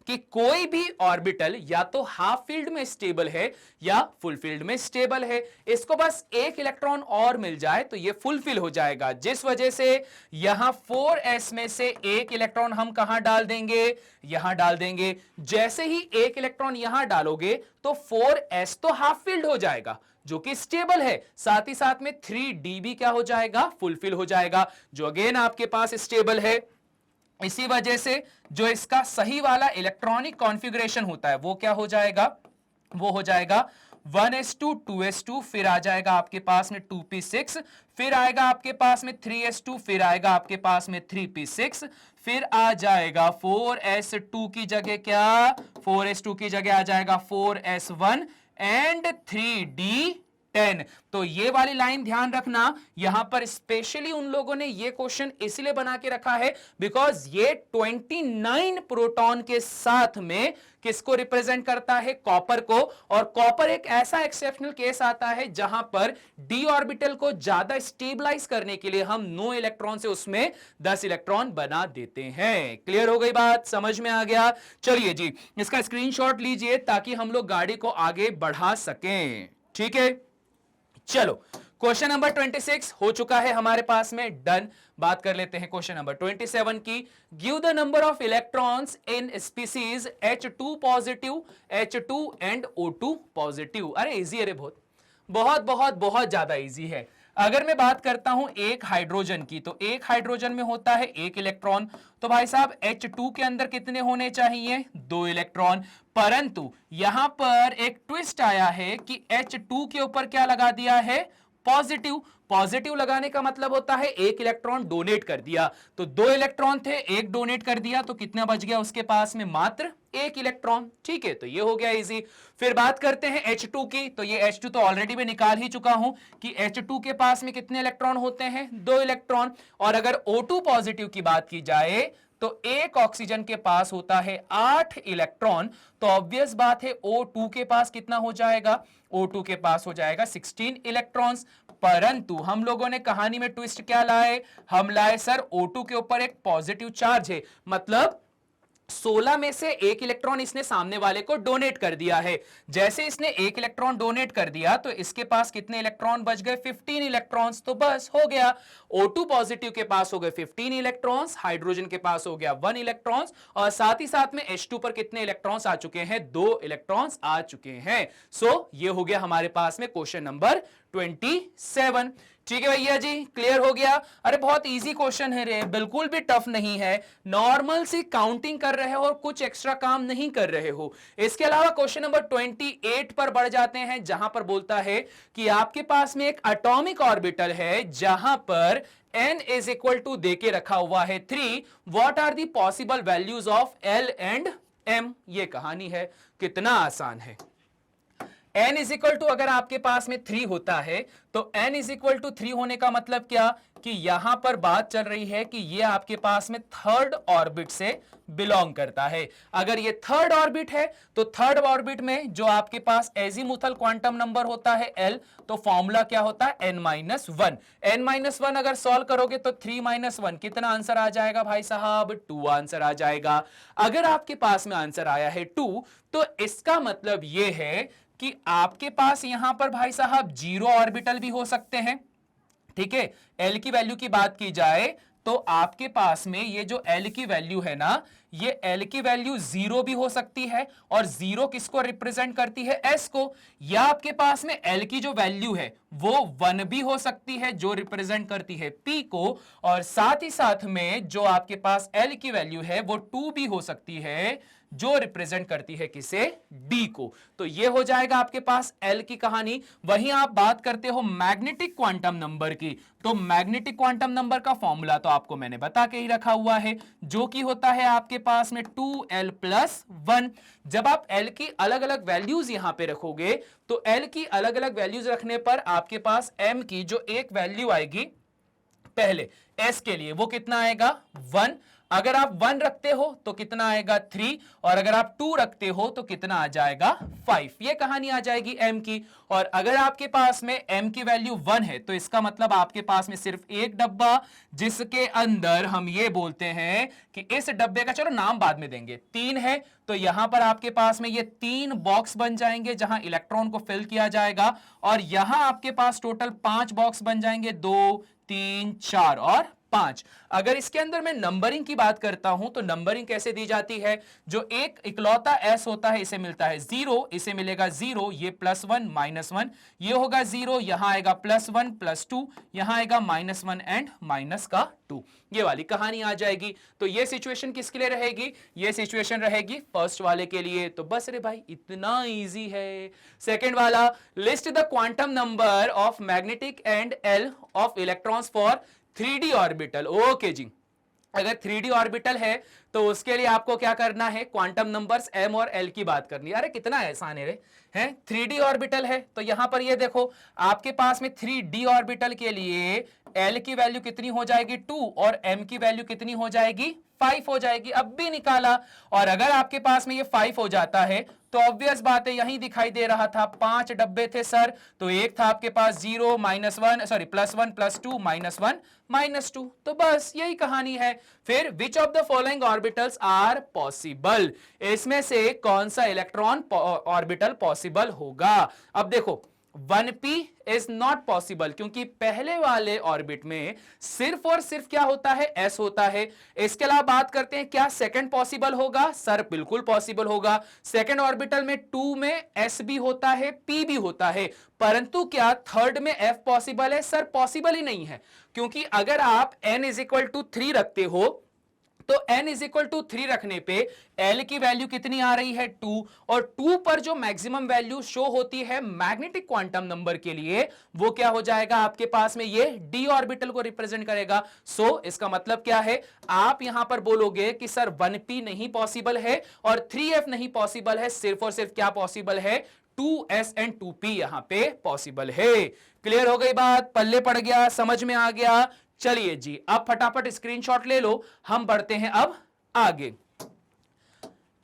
कि कोई भी ऑर्बिटल या तो हाफ फील्ड में स्टेबल है या फुल फील्ड में स्टेबल है। इसको बस 1 इलेक्ट्रॉन और मिल जाए तो ये फुलफिल हो जाएगा, जिस वजह से यहां 4s में से 1 इलेक्ट्रॉन हम कहां डाल देंगे, यहां डाल देंगे। जैसे ही 1 इलेक्ट्रॉन यहां डालोगे तो 4s तो हाफ फील्ड हो जाएगा जो कि स्टेबल है, साथ ही साथ में 3d भी क्या हो जाएगा, फुलफिल हो जाएगा, जो अगेन आपके पास स्टेबल है। इसी वजह से जो इसका सही वाला इलेक्ट्रॉनिक कॉन्फ़िगरेशन होता है वो क्या हो जाएगा, वो हो जाएगा 1s2 2s2, फिर आ जाएगा आपके पास में 2p6, फिर आएगा आपके पास में 3s2, फिर आएगा आपके पास में 3p6, फिर आ जाएगा 4s2 की जगह क्या, 4s2 की जगह आ जाएगा 4s1 एंड 3d10। तो ये वाली लाइन ध्यान रखना, यहां पर स्पेशली उन लोगों ने ये क्वेश्चन इसलिए बना के रखा है बिकॉज ये 29 प्रोटॉन के साथ में किसको रिप्रेजेंट करता है, कॉपर को। और कॉपर एक ऐसा एक्सेप्शनल केस आता है जहां पर डी ऑर्बिटल को ज्यादा स्टेबलाइज करने के लिए हम 9 इलेक्ट्रॉन से उसमें 10 इलेक्ट्रॉन बना देते हैं। क्लियर हो गई बात, समझ में आ गया। चलिए जी, इसका स्क्रीनशॉट लीजिए ताकि हम लोग गाड़ी को आगे बढ़ा सकें, ठीक है। चलो क्वेश्चन नंबर 26 हो चुका है हमारे पास में, डन। बात कर लेते हैं क्वेश्चन नंबर 27 की। Give the number of electrons in species H2 positive, H2 and O2 positive. अरे इजी है रे, बहुत बहुत बहुत बहुत ज्यादा इजी है। अगर मैं बात करता हूं एक हाइड्रोजन की, तो एक हाइड्रोजन में होता है 1 इलेक्ट्रॉन, तो भाई साहब H2 के अंदर कितने होने चाहिए, 2 इलेक्ट्रॉन। परंतु यहां पर एक ट्विस्ट आया है कि H2 के ऊपर क्या लगा दिया है, पॉजिटिव। पॉजिटिव लगाने का मतलब होता है 1 इलेक्ट्रॉन डोनेट कर दिया, तो 2 इलेक्ट्रॉन थे, 1 डोनेट कर दिया, तो कितना बच गया उसके पास में, मात्र 1 इलेक्ट्रॉन। ठीक है, तो ये हो गया इजी। फिर बात करते हैं H2 की, तो ये H2 तो ऑलरेडी मैं निकाल ही चुका हूं कि H2 के पास में कितने इलेक्ट्रॉन होते हैं, 2 इलेक्ट्रॉन। और अगर O2 पॉजिटिव की बात की जाए तो एक ऑक्सीजन के पास होता है 8 इलेक्ट्रॉन, तो ऑब्वियस बात है O2 के पास कितना हो जाएगा, O2 के पास हो जाएगा 16 इलेक्ट्रॉन्स। परंतु हम लोगों ने कहानी में ट्विस्ट क्या लाए, हम लाए सर O2 के ऊपर एक पॉजिटिव चार्ज है, मतलब 16 में से एक इलेक्ट्रॉन इसने सामने वाले को डोनेट कर दिया है। जैसे इसने एक इलेक्ट्रॉन डोनेट कर दिया तो इसके पास कितने इलेक्ट्रॉन बच गए, 15 इलेक्ट्रॉन्स, तो बस हो गया। O2 पॉजिटिव के पास हो गए 15 इलेक्ट्रॉन्स, हाइड्रोजन के पास हो गया 1 इलेक्ट्रॉन्स, और साथ ही साथ में H2 पर कितने इलेक्ट्रॉन्स आ चुके हैं, 2 इलेक्ट्रॉन्स आ चुके हैं। सो ये हो गया हमारे पास में क्वेश्चन नंबर 27। ठीक है भैया जी, क्लियर हो गया। अरे बहुत इजी क्वेश्चन है रे, बिल्कुल भी टफ नहीं है, नॉर्मल सी काउंटिंग कर रहे हो और कुछ एक्स्ट्रा काम नहीं कर रहे हो। इसके अलावा क्वेश्चन नंबर 28 पर बढ़ जाते हैं, जहां पर बोलता है कि आपके पास में एक एटॉमिक ऑर्बिटल है जहां पर n इज इक्वल टू देके रखा हुआ है 3, what are the possible values of L and M। ये कहानी है, कितना आसान है। n इज इक्वल टू अगर आपके पास में 3 होता है तो n इज इक्वल टू 3 होने का मतलब क्या, कि यहां पर बात चल रही है कि ये आपके पास में थर्ड ऑर्बिट से बिलोंग करता है। अगर ये थर्ड ऑर्बिट है तो थर्ड ऑर्बिट में जो आपके पास एजीमुथल क्वांटम नंबर होता है L, तो फॉर्मूला क्या होता है n-1। n-1 अगर सॉल्व करोगे तो 3 - 1 कितना आंसर आ जाएगा भाई साहब, 2 आंसर आ जाएगा। अगर आपके पास में आंसर आया है 2, तो इसका मतलब यह है कि आपके पास यहां पर भाई साहब 0 ऑर्बिटल भी हो सकते हैं। ठीक है, L की वैल्यू की बात की जाए तो आपके पास में ये जो L की वैल्यू है ना, ये L की वैल्यू 0 भी हो सकती है, और 0 किसको रिप्रेजेंट करती है, S को। या आपके पास में L की जो वैल्यू है वो 1 भी हो सकती है, जो रिप्रेजेंट करती है P को, और साथ ही साथ में जो आपके पास L की वैल्यू है वो 2 भी हो सकती है, जो रिप्रेजेंट करती है किसे, D को। तो ये हो जाएगा आपके पास L की कहानी। वहीं आप बात करते हो मैग्नेटिक क्वांटम नंबर की, तो मैग्नेटिक क्वांटम नंबर का फॉर्मूला तो आपको मैंने बता के ही रखा हुआ है, जो कि होता है आपके पास में 2L+1। जब आप L की अलग अलग वैल्यूज यहां पे रखोगे तो L की अलग अलग वैल्यूज रखने पर आपके पास M की जो एक वैल्यू आएगी पहले S के लिए, वो कितना आएगा, 1। अगर आप 1 रखते हो तो कितना आएगा, 3, और अगर आप 2 रखते हो तो कितना आ जाएगा, 5। ये कहानी आ जाएगी M की। और अगर आपके पास में M की वैल्यू 1 है तो इसका मतलब आपके पास में सिर्फ एक डब्बा, जिसके अंदर हम ये बोलते हैं कि इस डब्बे का, चलो नाम बाद में देंगे, 3 है, तो यहां पर आपके पास में ये 3 बॉक्स बन जाएंगे जहां इलेक्ट्रॉन को फिल किया जाएगा, और यहां आपके पास टोटल 5 बॉक्स बन जाएंगे, 2, 3, 4 और 5। अगर इसके अंदर मैं नंबरिंग की बात करता हूं तो नंबरिंग कैसे दी जाती है, जो एक इकलौता S होता है इसे मिलता है 0, इसे मिलेगा 0, ये +1 -1, ये होगा 0, यहां आएगा +1 +2, यहां आएगा -1 एंड -2। ये वाली कहानी आ जाएगी। तो ये सिचुएशन किसके लिए रहेगी, ये सिचुएशन रहेगी फर्स्ट वाले के लिए। तो बस रे भाई इतना इजी है। सेकंड वाला, list the quantum number of magnetic and L of electrons for 3D orbital. Okay ji, अगर 3D ऑर्बिटल है तो उसके लिए आपको क्या करना है, क्वांटम नंबर्स M और L की बात करनी है। अरे कितना आसान है रे, हैं 3D ऑर्बिटल है तो यहां पर ये देखो आपके पास में 3D ऑर्बिटल के लिए L की वैल्यू कितनी हो जाएगी, 2, और M की वैल्यू कितनी हो जाएगी, 5 हो जाएगी। अब भी निकाला, और अगर आपके पास में ये 5 हो जाता है तो ऑब्वियस बात है, यहीं दिखाई दे रहा था 5 डब्बे थे सर, तो एक था आपके पास 0 -1 सॉरी +1 +2 -1 -2, तो बस यही कहानी है। फिर which of the following orbitals are possible, इसमें से कौन सा इलेक्ट्रॉन ऑर्बिटल पॉसिबल होगा। अब देखो 1p इज नॉट पॉसिबल, क्योंकि पहले वाले ऑर्बिट में सिर्फ और सिर्फ क्या होता है, s होता है। इसके अलावा बात करते हैं क्या सेकंड पॉसिबल होगा, सर बिल्कुल पॉसिबल होगा। सेकंड ऑर्बिटल में 2 में s भी होता है, p भी होता है, परंतु क्या थर्ड में f पॉसिबल है, सर पॉसिबल ही नहीं है। क्योंकि अगर आप n = 3 रखते हो तो n = 3 रखने पे L की वैल्यू कितनी आ रही है, 2, और 2 पर जो मैक्सिमम वैल्यू शो होती है मैग्नेटिक क्वांटम नंबर के लिए, वो क्या हो जाएगा आपके पास में, ये d ऑर्बिटल को रिप्रेजेंट करेगा। सो इसका मतलब क्या है, आप यहां पर बोलोगे कि सर 1p नहीं पॉसिबल है और 3f नहीं पॉसिबल है, सिर्फ और सिर्फ क्या पॉसिबल है, 2s एंड 2p यहां पे पॉसिबल है। क्लियर हो गई बात, पल्ले पड़ गया, समझ में आ गया। चलिए जी, अब फटाफट स्क्रीनशॉट ले लो, हम बढ़ते हैं अब आगे।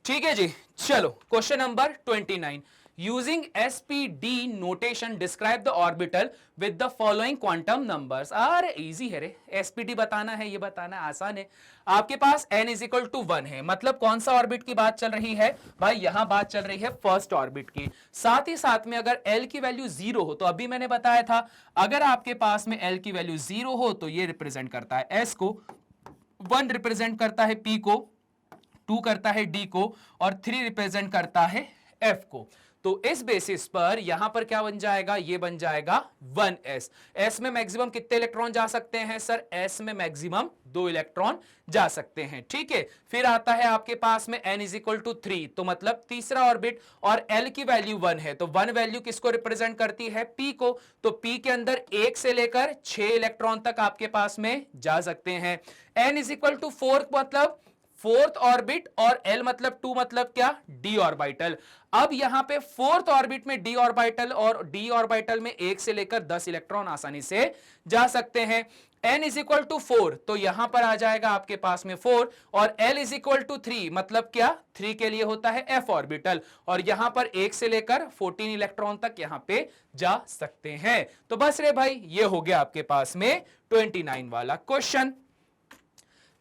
ठीक है जी, चलो question number 29। Using SPD notation describe the orbital with the following quantum numbers. अरे इजी है रे, एसपीडी बताना है, ये बताना आसान है। आपके पास n इज इक्वल टू 1 है, मतलब कौन सा ऑर्बिट की बात चल रही है भाई, यहां बात चल रही है फर्स्ट ऑर्बिट की। साथ ही साथ में अगर l की वैल्यू 0 हो, तो अभी मैंने बताया था अगर आपके पास में l की वैल्यू 0 हो तो ये रिप्रेजेंट करता है s को, 1 रिप्रेजेंट करता है p को, 2 करता है d को, और 3 रिप्रेजेंट करता है f को। तो इस बेसिस पर यहां पर क्या बन जाएगा, ये बन जाएगा 1s। s में मैक्सिमम कितने इलेक्ट्रॉन जा सकते हैं सर, s में मैक्सिमम 2 इलेक्ट्रॉन जा सकते हैं। ठीक है, फिर आता है आपके पास में n इज इक्वल टू 3, तो मतलब तीसरा ऑर्बिट, और l की वैल्यू 1 है, तो 1 वैल्यू किसको रिप्रेजेंट करती है, p को, तो p के अंदर 1 से लेकर 6 इलेक्ट्रॉन तक आपके पास में जा सकते हैं। n इज इक्वल टू 4 मतलब फोर्थ ऑर्बिट, और l मतलब 2 मतलब क्या, d ऑर्बिटल। अब यहां पे फोर्थ ऑर्बिट में d ऑर्बिटल, और d ऑर्बिटल में 1 से लेकर 10 इलेक्ट्रॉन आसानी से जा सकते हैं। n इज इक्वल टू 4, तो यहां पर आ जाएगा आपके पास में 4, और l इज इक्वल टू 3 मतलब क्या, 3 के लिए होता है f ऑर्बिटल, और यहां पर 1 से लेकर 14 इलेक्ट्रॉन तक यहां पे जा सकते हैं। तो बस रे भाई, ये हो गया आपके पास में 29 वाला question.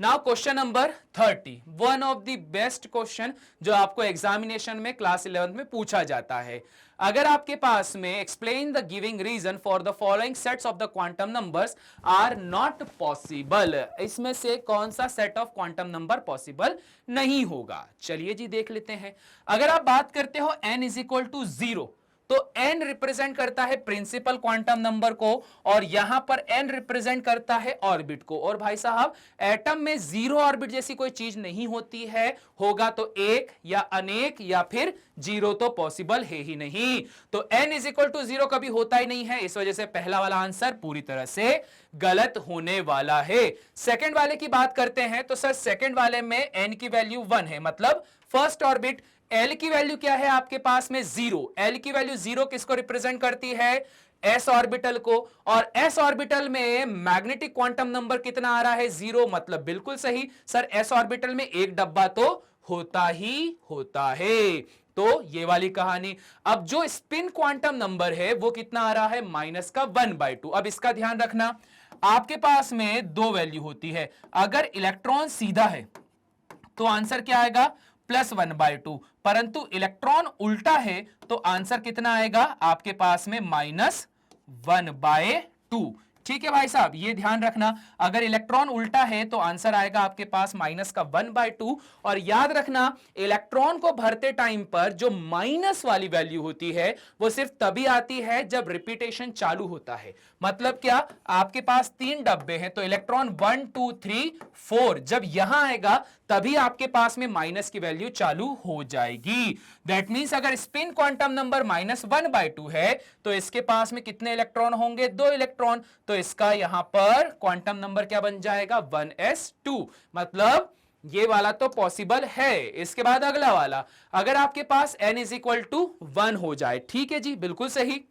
Now question number 30, one of the best question जो आपको एग्जामिनेशन में क्लास 11th में पूछा जाता है। अगर आपके पास में explain the giving reason for the following sets of the quantum numbers are not possible, इसमें से कौन सा set of quantum number possible नहीं होगा। चलिए जी देख लेते हैं। अगर आप बात करते हो n इज इक्वल टू 0, तो n रिप्रेजेंट करता है प्रिंसिपल क्वांटम नंबर को, और यहां पर n रिप्रेजेंट करता है ऑर्बिट को। और भाई साहब, एटम में 0 ऑर्बिट जैसी कोई चीज नहीं होती है, होगा तो एक या अनेक, या फिर 0 तो पॉसिबल है ही नहीं। तो n इज इक्वल टू 0 कभी होता ही नहीं है, इस वजह से पहला वाला आंसर पूरी तरह से गलत होने वाला है। सेकंड वाले की बात करते हैं, तो सर सेकंड वाले में n की वैल्यू 1 है, मतलब फर्स्ट ऑर्बिट, L की वैल्यू क्या है आपके पास में 0, L की वैल्यू 0 किसको रिप्रेजेंट करती है, s ऑर्बिटल को, और s ऑर्बिटल में मैग्नेटिक क्वांटम नंबर कितना आ रहा है, 0, मतलब बिल्कुल सही सर, s ऑर्बिटल में एक डब्बा तो होता ही होता है। तो ये वाली कहानी। अब जो स्पिन क्वांटम नंबर है वो कितना आ रहा है, -1/2। अब इसका ध्यान रखना, आपके पास में 2 वैल्यू होती है, अगर इलेक्ट्रॉन सीधा है तो आंसर क्या आएगा, +1/2, परंतु इलेक्ट्रॉन उल्टा है तो आंसर कितना आएगा आपके पास में, -1/2। ठीक है भाई साहब, ये ध्यान रखना, अगर इलेक्ट्रॉन उल्टा है तो आंसर आएगा आपके पास -1/2। और याद रखना, इलेक्ट्रॉन को भरते टाइम पर जो माइनस वाली वैल्यू होती है वो सिर्फ तभी आती है जब रिपीटेशन चालू होता है। मतलब क्या, आपके पास 3 डब्बे हैं, तो इलेक्ट्रॉन 1 2 3 4 जब यहां आएगा तभी आपके पास में माइनस की वैल्यू चालू हो जाएगी। दैट मींस अगर स्पिन क्वांटम नंबर -1/2 है तो इसके पास में कितने इलेक्ट्रॉन होंगे, 2 इलेक्ट्रॉन, तो इसका यहां पर क्वांटम नंबर क्या बन जाएगा, 1s2, मतलब ये वाला तो पॉसिबल है। इसके बाद अगला वाला, अगर आपके पास n इज इक्वल टू 1 हो जाए, ठीक है जी, बिल्कुल सही,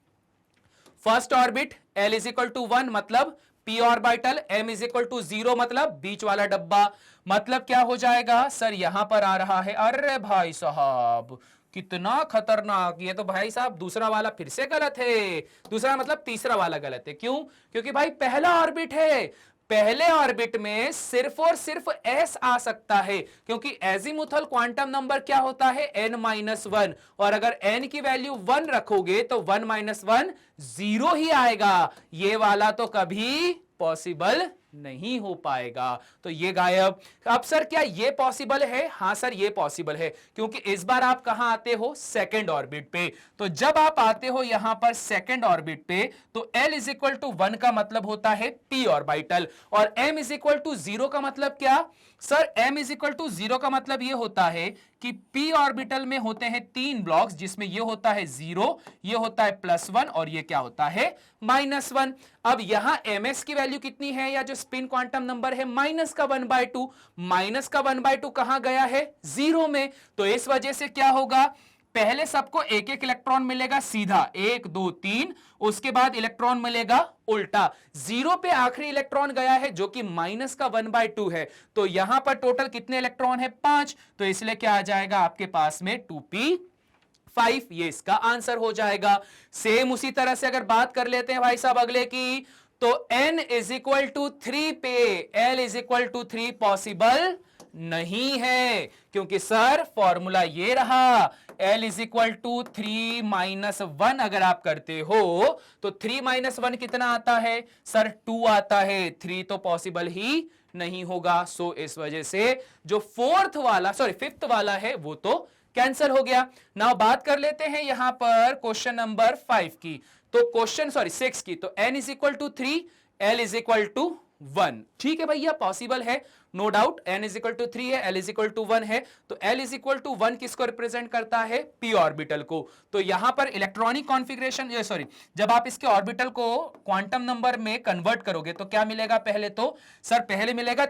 first orbit l is equal to 1 मतलब p orbital, m is equal to 0 मतलब बीच वाला डब्बा, मतलब क्या हो जाएगा सर, यहां पर आ रहा है, अरे भाई साहब कितना खतरनाक, ये तो भाई साहब दूसरा वाला फिर से गलत है, दूसरा मतलब तीसरा वाला गलत है। क्यों, क्योंकि भाई पहला ऑर्बिट है, पहले ऑर्बिट में सिर्फ और सिर्फ s आ सकता है, क्योंकि एजीमुथल क्वांटम नंबर क्या होता है, n-1, और अगर n की वैल्यू 1 रखोगे तो 1 - 1 0 ही आएगा, ये वाला तो कभी पॉसिबल नहीं हो पाएगा, तो ये गायब। अब सर क्या ये पॉसिबल है, हां सर ये पॉसिबल है, क्योंकि इस बार आप कहां आते हो, सेकंड ऑर्बिट पे। तो जब आप आते हो यहां पर सेकंड ऑर्बिट पे, तो L इज इक्वल टू 1 का मतलब होता है p ऑर्बिटल, और m इज इक्वल टू 0 का मतलब क्या sir, m is equal to 0 का मतलब ये होता है कि p ऑर्बिटल में होते हैं 3 ब्लॉक्स, जिसमें ये होता है 0, ये होता है +1, और ये क्या होता है, -1। अब यहां ms की वैल्यू कितनी है, या जो स्पिन क्वांटम नंबर है, -1/2, -1/2 कहां गया है, 0 में, तो इस वजह से क्या होगा, पहले सबको एक एक इलेक्ट्रॉन मिलेगा सीधा, 1 2 3, उसके बाद इलेक्ट्रॉन मिलेगा उल्टा, 0 पे आखिरी इलेक्ट्रॉन गया है जो कि माइनस का 1/2 है, तो यहां पर टोटल कितने इलेक्ट्रॉन है 5, तो इसलिए क्या आ जाएगा आपके पास में 2p5, ये इसका आंसर हो जाएगा। सेम उसी तरह से अगर बात कर लेते हैं भाई साहब अगले की, तो n इज इक्वल टू 3 पे l is equal to 3 possible नहीं है, क्योंकि सर फॉर्मूला ये रहा, l is equal to 3 minus 1 अगर आप करते हो तो 3 माइनस 1 कितना आता है सर 2 आता है, 3 तो पॉसिबल ही नहीं होगा। सो इस वजह से जो फिफ्थ वाला है वो तो कैंसिल हो गया। नाउ बात कर लेते हैं यहां पर क्वेश्चन नंबर 5 की, तो 6 की, तो n is equal to 3, l is equal to 1, ठीक है भैया, पॉसिबल है, no doubt, n is equal to 3 है, l इज इक्वल टू 1 है, तो l इज इक्वल टू 1 किसको रिप्रेजेंट करता है, p ऑर्बिटल को। तो यहां पर इलेक्ट्रॉनिक कॉन्फ़िगरेशन जब आप इसके ऑर्बिटल को क्वांटम नंबर में कन्वर्ट करोगे तो क्या मिलेगा, पहले तो सर पहले मिलेगा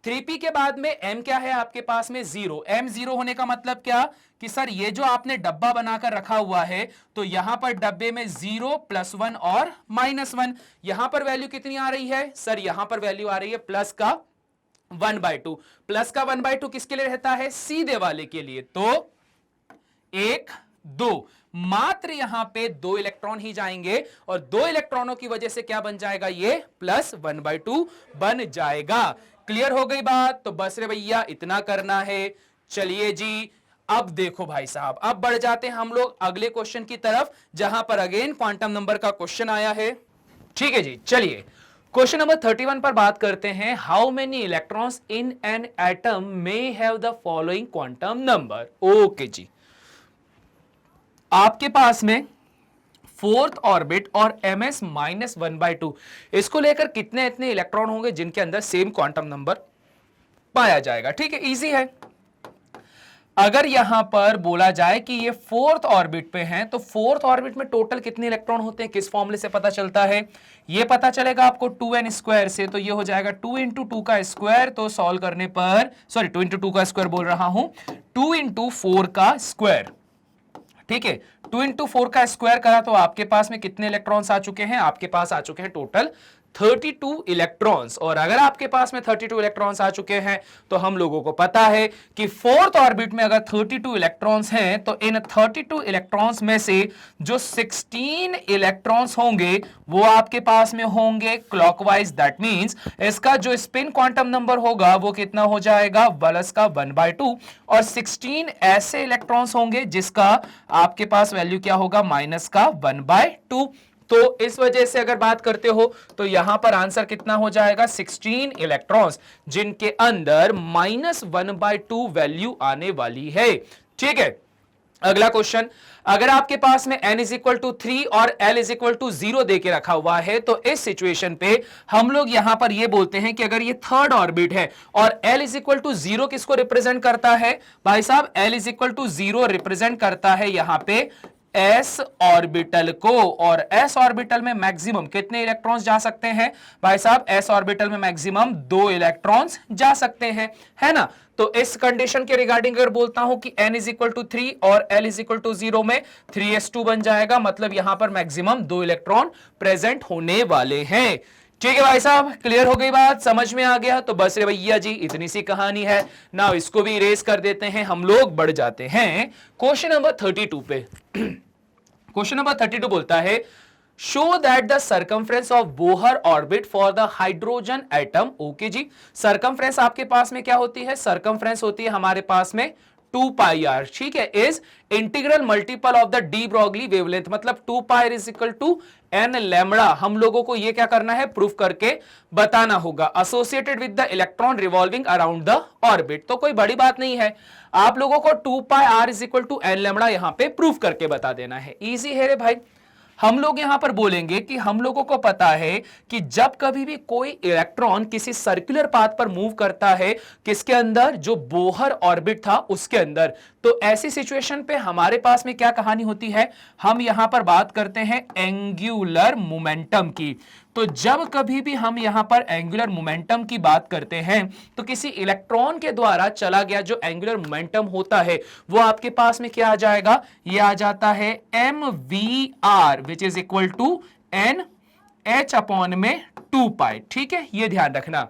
3p के बाद में m क्या है आपके पास में 0, m 0 होने का मतलब क्या कि सर ये जो आपने डब्बा बनाकर रखा हुआ है, तो यहां पर डब्बे में 0 प्लस 1 और माइनस 1, यहां पर वैल्यू कितनी आ रही है सर, यहां पर वैल्यू आ रही है प्लस का 1/2, प्लस का 1/2 किसके लिए रहता है, सीधे वाले के लिए, तो 1 2, मात्र यहां पे 2 इलेक्ट्रॉन ही जाएंगे और 2 इलेक्ट्रॉनों की वजह से क्या बन जाएगा, ये प्लस 1/2 बन जाएगा। क्लियर हो गई बात, तो बस रे भैया इतना करना है। चलिए जी, अब देखो भाई साहब, अब बढ़ जाते हैं हम लोग अगले क्वेश्चन की तरफ, जहां पर अगेन क्वांटम नंबर का क्वेश्चन आया है। ठीक है जी, चलिए क्वेश्चन नंबर 31 पर बात करते हैं। How many electrons in an atom may have the following quantum number. Okay ji, आपके पास में फोर्थ ऑर्बिट और ms माइनस 1/2, इसको लेकर कितने इतने इलेक्ट्रॉन होंगे जिनके अंदर सेम क्वांटम नंबर पाया जाएगा। ठीक है, इजी है। अगर यहां पर बोला जाए कि ये फोर्थ ऑर्बिट पे हैं, तो फोर्थ ऑर्बिट में टोटल कितने इलेक्ट्रॉन होते हैं, किस फॉर्मूले से पता चलता है, ये पता चलेगा आपको 2n स्क्वायर से, तो ये हो जाएगा 2 इंटू 2 का स्क्वायर, तो सॉल्व करने पर, सॉरी 2 इंटू 2 का स्क्वायर बोल रहा हूं, 2 इंटू 4 का स्क्वायर। ठीक है, 2 इंटू 4 का स्क्वायर करा तो आपके पास में कितने इलेक्ट्रॉन्स आ चुके हैं, आपके पास आ चुके हैं टोटल 32 इलेक्ट्रॉन्स। और अगर आपके पास में 32 इलेक्ट्रॉन्स आ चुके हैं तो हम लोगों को पता है कि फोर्थ ऑर्बिट में अगर 32 इलेक्ट्रॉन्स हैं तो इन 32 इलेक्ट्रॉन्स में से जो 16 इलेक्ट्रॉन्स होंगे वो आपके पास में होंगे क्लॉकवाइज। दैट मींस इसका जो स्पिन क्वांटम नंबर होगा वो कितना हो जाएगा, प्लस का 1/2, और 16 ऐसे इलेक्ट्रॉन्स होंगे जिसका आपके पास वैल्यू क्या होगा, माइनस का 1/2। तो इस वजह से अगर बात करते हो तो यहां पर आंसर कितना हो जाएगा, 16 इलेक्ट्रॉन्स जिनके अंदर माइनस 1/2 वैल्यू आने वाली है। ठीक है, अगला क्वेश्चन, अगर आपके पास में n इज इक्वल टू 3 और l इज इक्वल टू 0 देके रखा हुआ है, तो इस सिचुएशन पे हम लोग यहां पर ये बोलते हैं कि अगर ये थर्ड ऑर्बिट है और l इज इक्वल टू 0 किसको रिप्रेजेंट करता है भाई साहब, l is equal to 0 represent करता है यहां पे s ऑर्बिटल को, और s ऑर्बिटल में मैक्सिमम कितने इलेक्ट्रॉन्स जा सकते हैं भाई साहब, s ऑर्बिटल में मैक्सिमम 2 इलेक्ट्रॉन्स जा सकते हैं, है ना। तो इस कंडीशन के रिगार्डिंग अगर बोलता हूं कि n इज इक्वल टू 3 और l इज इक्वल टू 0 में 3s2 बन जाएगा, मतलब यहां पर मैक्सिमम 2 इलेक्ट्रॉन प्रेजेंट होने वाले हैं। ठीक है भाई साहब, क्लियर हो गई बात, समझ में आ गया, तो बस रे भैया जी इतनी सी कहानी है ना, इसको भी इरेज कर देते हैं, हम लोग बढ़ जाते हैं क्वेश्चन नंबर 32 पे। क्वेश्चन नंबर 32 बोलता है, show that the circumference of Bohr orbit for the hydrogen atom. Okay जी, सर्कमफ्रेंस आपके पास में क्या होती है, सर्कमफ्रेंस होती है हमारे पास में 2πr, ठीक है, is integral multiple of the de Broglie wavelength, मतलब 2πr is equal to n lambda. हम लोगों को ये क्या करना है, प्रूफ करके बताना होगा, associated with the electron revolving around the orbit. तो कोई बड़ी बात नहीं है, आप लोगों को 2πr is equal to n lambda यहां पे प्रूफ करके बता देना है, इजी है रे भाई। हम लोग यहां पर बोलेंगे कि हम लोगों को पता है कि जब कभी भी कोई इलेक्ट्रॉन किसी सर्कुलर पाथ पर मूव करता है, किसके अंदर, जो बोहर ऑर्बिट था उसके अंदर, तो ऐसी सिचुएशन पे हमारे पास में क्या कहानी होती है, हम यहां पर बात करते हैं एंगुलर मोमेंटम की। तो जब कभी भी हम यहां पर एंगुलर मोमेंटम की बात करते हैं तो किसी इलेक्ट्रॉन के द्वारा चला गया जो एंगुलर मोमेंटम होता है वो आपके पास में क्या आ जाएगा, ये आ जाता है mvr which is equal to N H upon में 2 पाई। ठीक है, ये ध्यान रखना,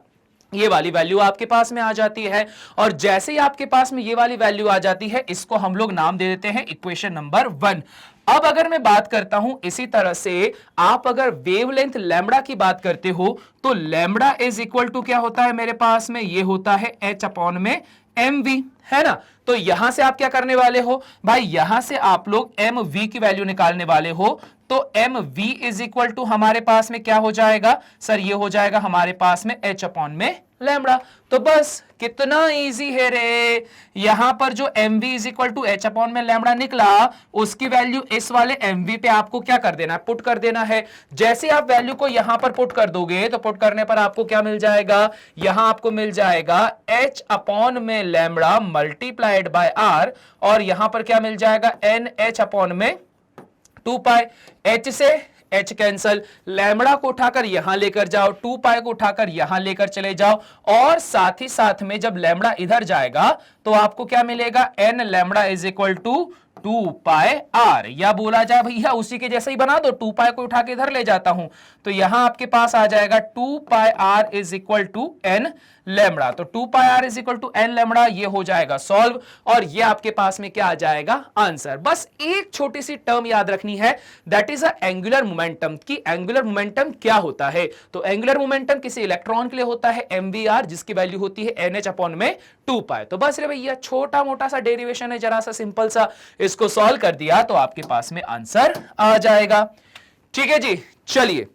ये वाली वैल्यू आपके पास में आ जाती है। और जैसे ही आपके पास में ये वाली वैल्यू आ जाती है, इसको हम लोग नाम दे देते हैं इक्वेशन नंबर 1। अब अगर मैं बात करता हूं इसी तरह से, आप अगर वेवलेंथ लैम्बडा की बात करते हो तो लैम्बडा इज इक्वल टू क्या होता है मेरे पास में, ये होता है h अपॉन में mv, है ना। तो यहां से आप क्या करने वाले हो भाई, यहां से आप लोग mv की वैल्यू निकालने वाले हो। तो mv इज इक्वल टू हमारे पास में क्या हो जाएगा सर, ये हो जाएगा हमारे पास में h अपॉन में लैम्बडा। तो बस कितना इजी है रे, यहां पर जो mv is equal to h upon में लैम्बडा निकला, उसकी वैल्यू इस वाले mv पे आपको क्या कर देना है, पुट कर देना है। जैसे आप वैल्यू को यहां पर पुट कर दोगे तो पुट करने पर आपको क्या मिल जाएगा, यहां आपको मिल जाएगा h अपॉन में लैम्बडा मल्टीप्लाइड बाय r, और यहां पर क्या मिल जाएगा n h अपॉन में 2 पाई। h से h कैंसल, लैम्बडा को उठाकर यहां लेकर जाओ, 2 पाई को उठाकर यहां लेकर चले जाओ, और साथ ही साथ में जब लैम्बडा इधर जाएगा तो आपको क्या मिलेगा, n lambda is equal to 2 pi r, या बोला जाए भैया उसी के जैसे ही बना दो, 2 पाई को उठा के इधर ले जाता हूं तो यहां आपके पास आ जाएगा 2 pi r is equal to n lambda. तो 2 pi r is equal to n lambda, ये हो जाएगा सॉल्व, और ये आपके पास में क्या आ जाएगा, आंसर। बस एक छोटी सी टर्म याद रखनी है, that is a angular momentum, की एंगुलर मोमेंटम क्या होता है। तो एंगुलर मोमेंटम किसी इलेक्ट्रॉन के लिए होता है mvr, जिसकी वैल्यू होती है nh अपॉन में 2 पाई। तो बस रे भैया छोटा मोटा सा डेरिवेशन है, जरा सा सिंपल सा, इसको सॉल्व कर दिया तो आपके पास में आंसर आ जाएगा। ठीक है जी, चलिए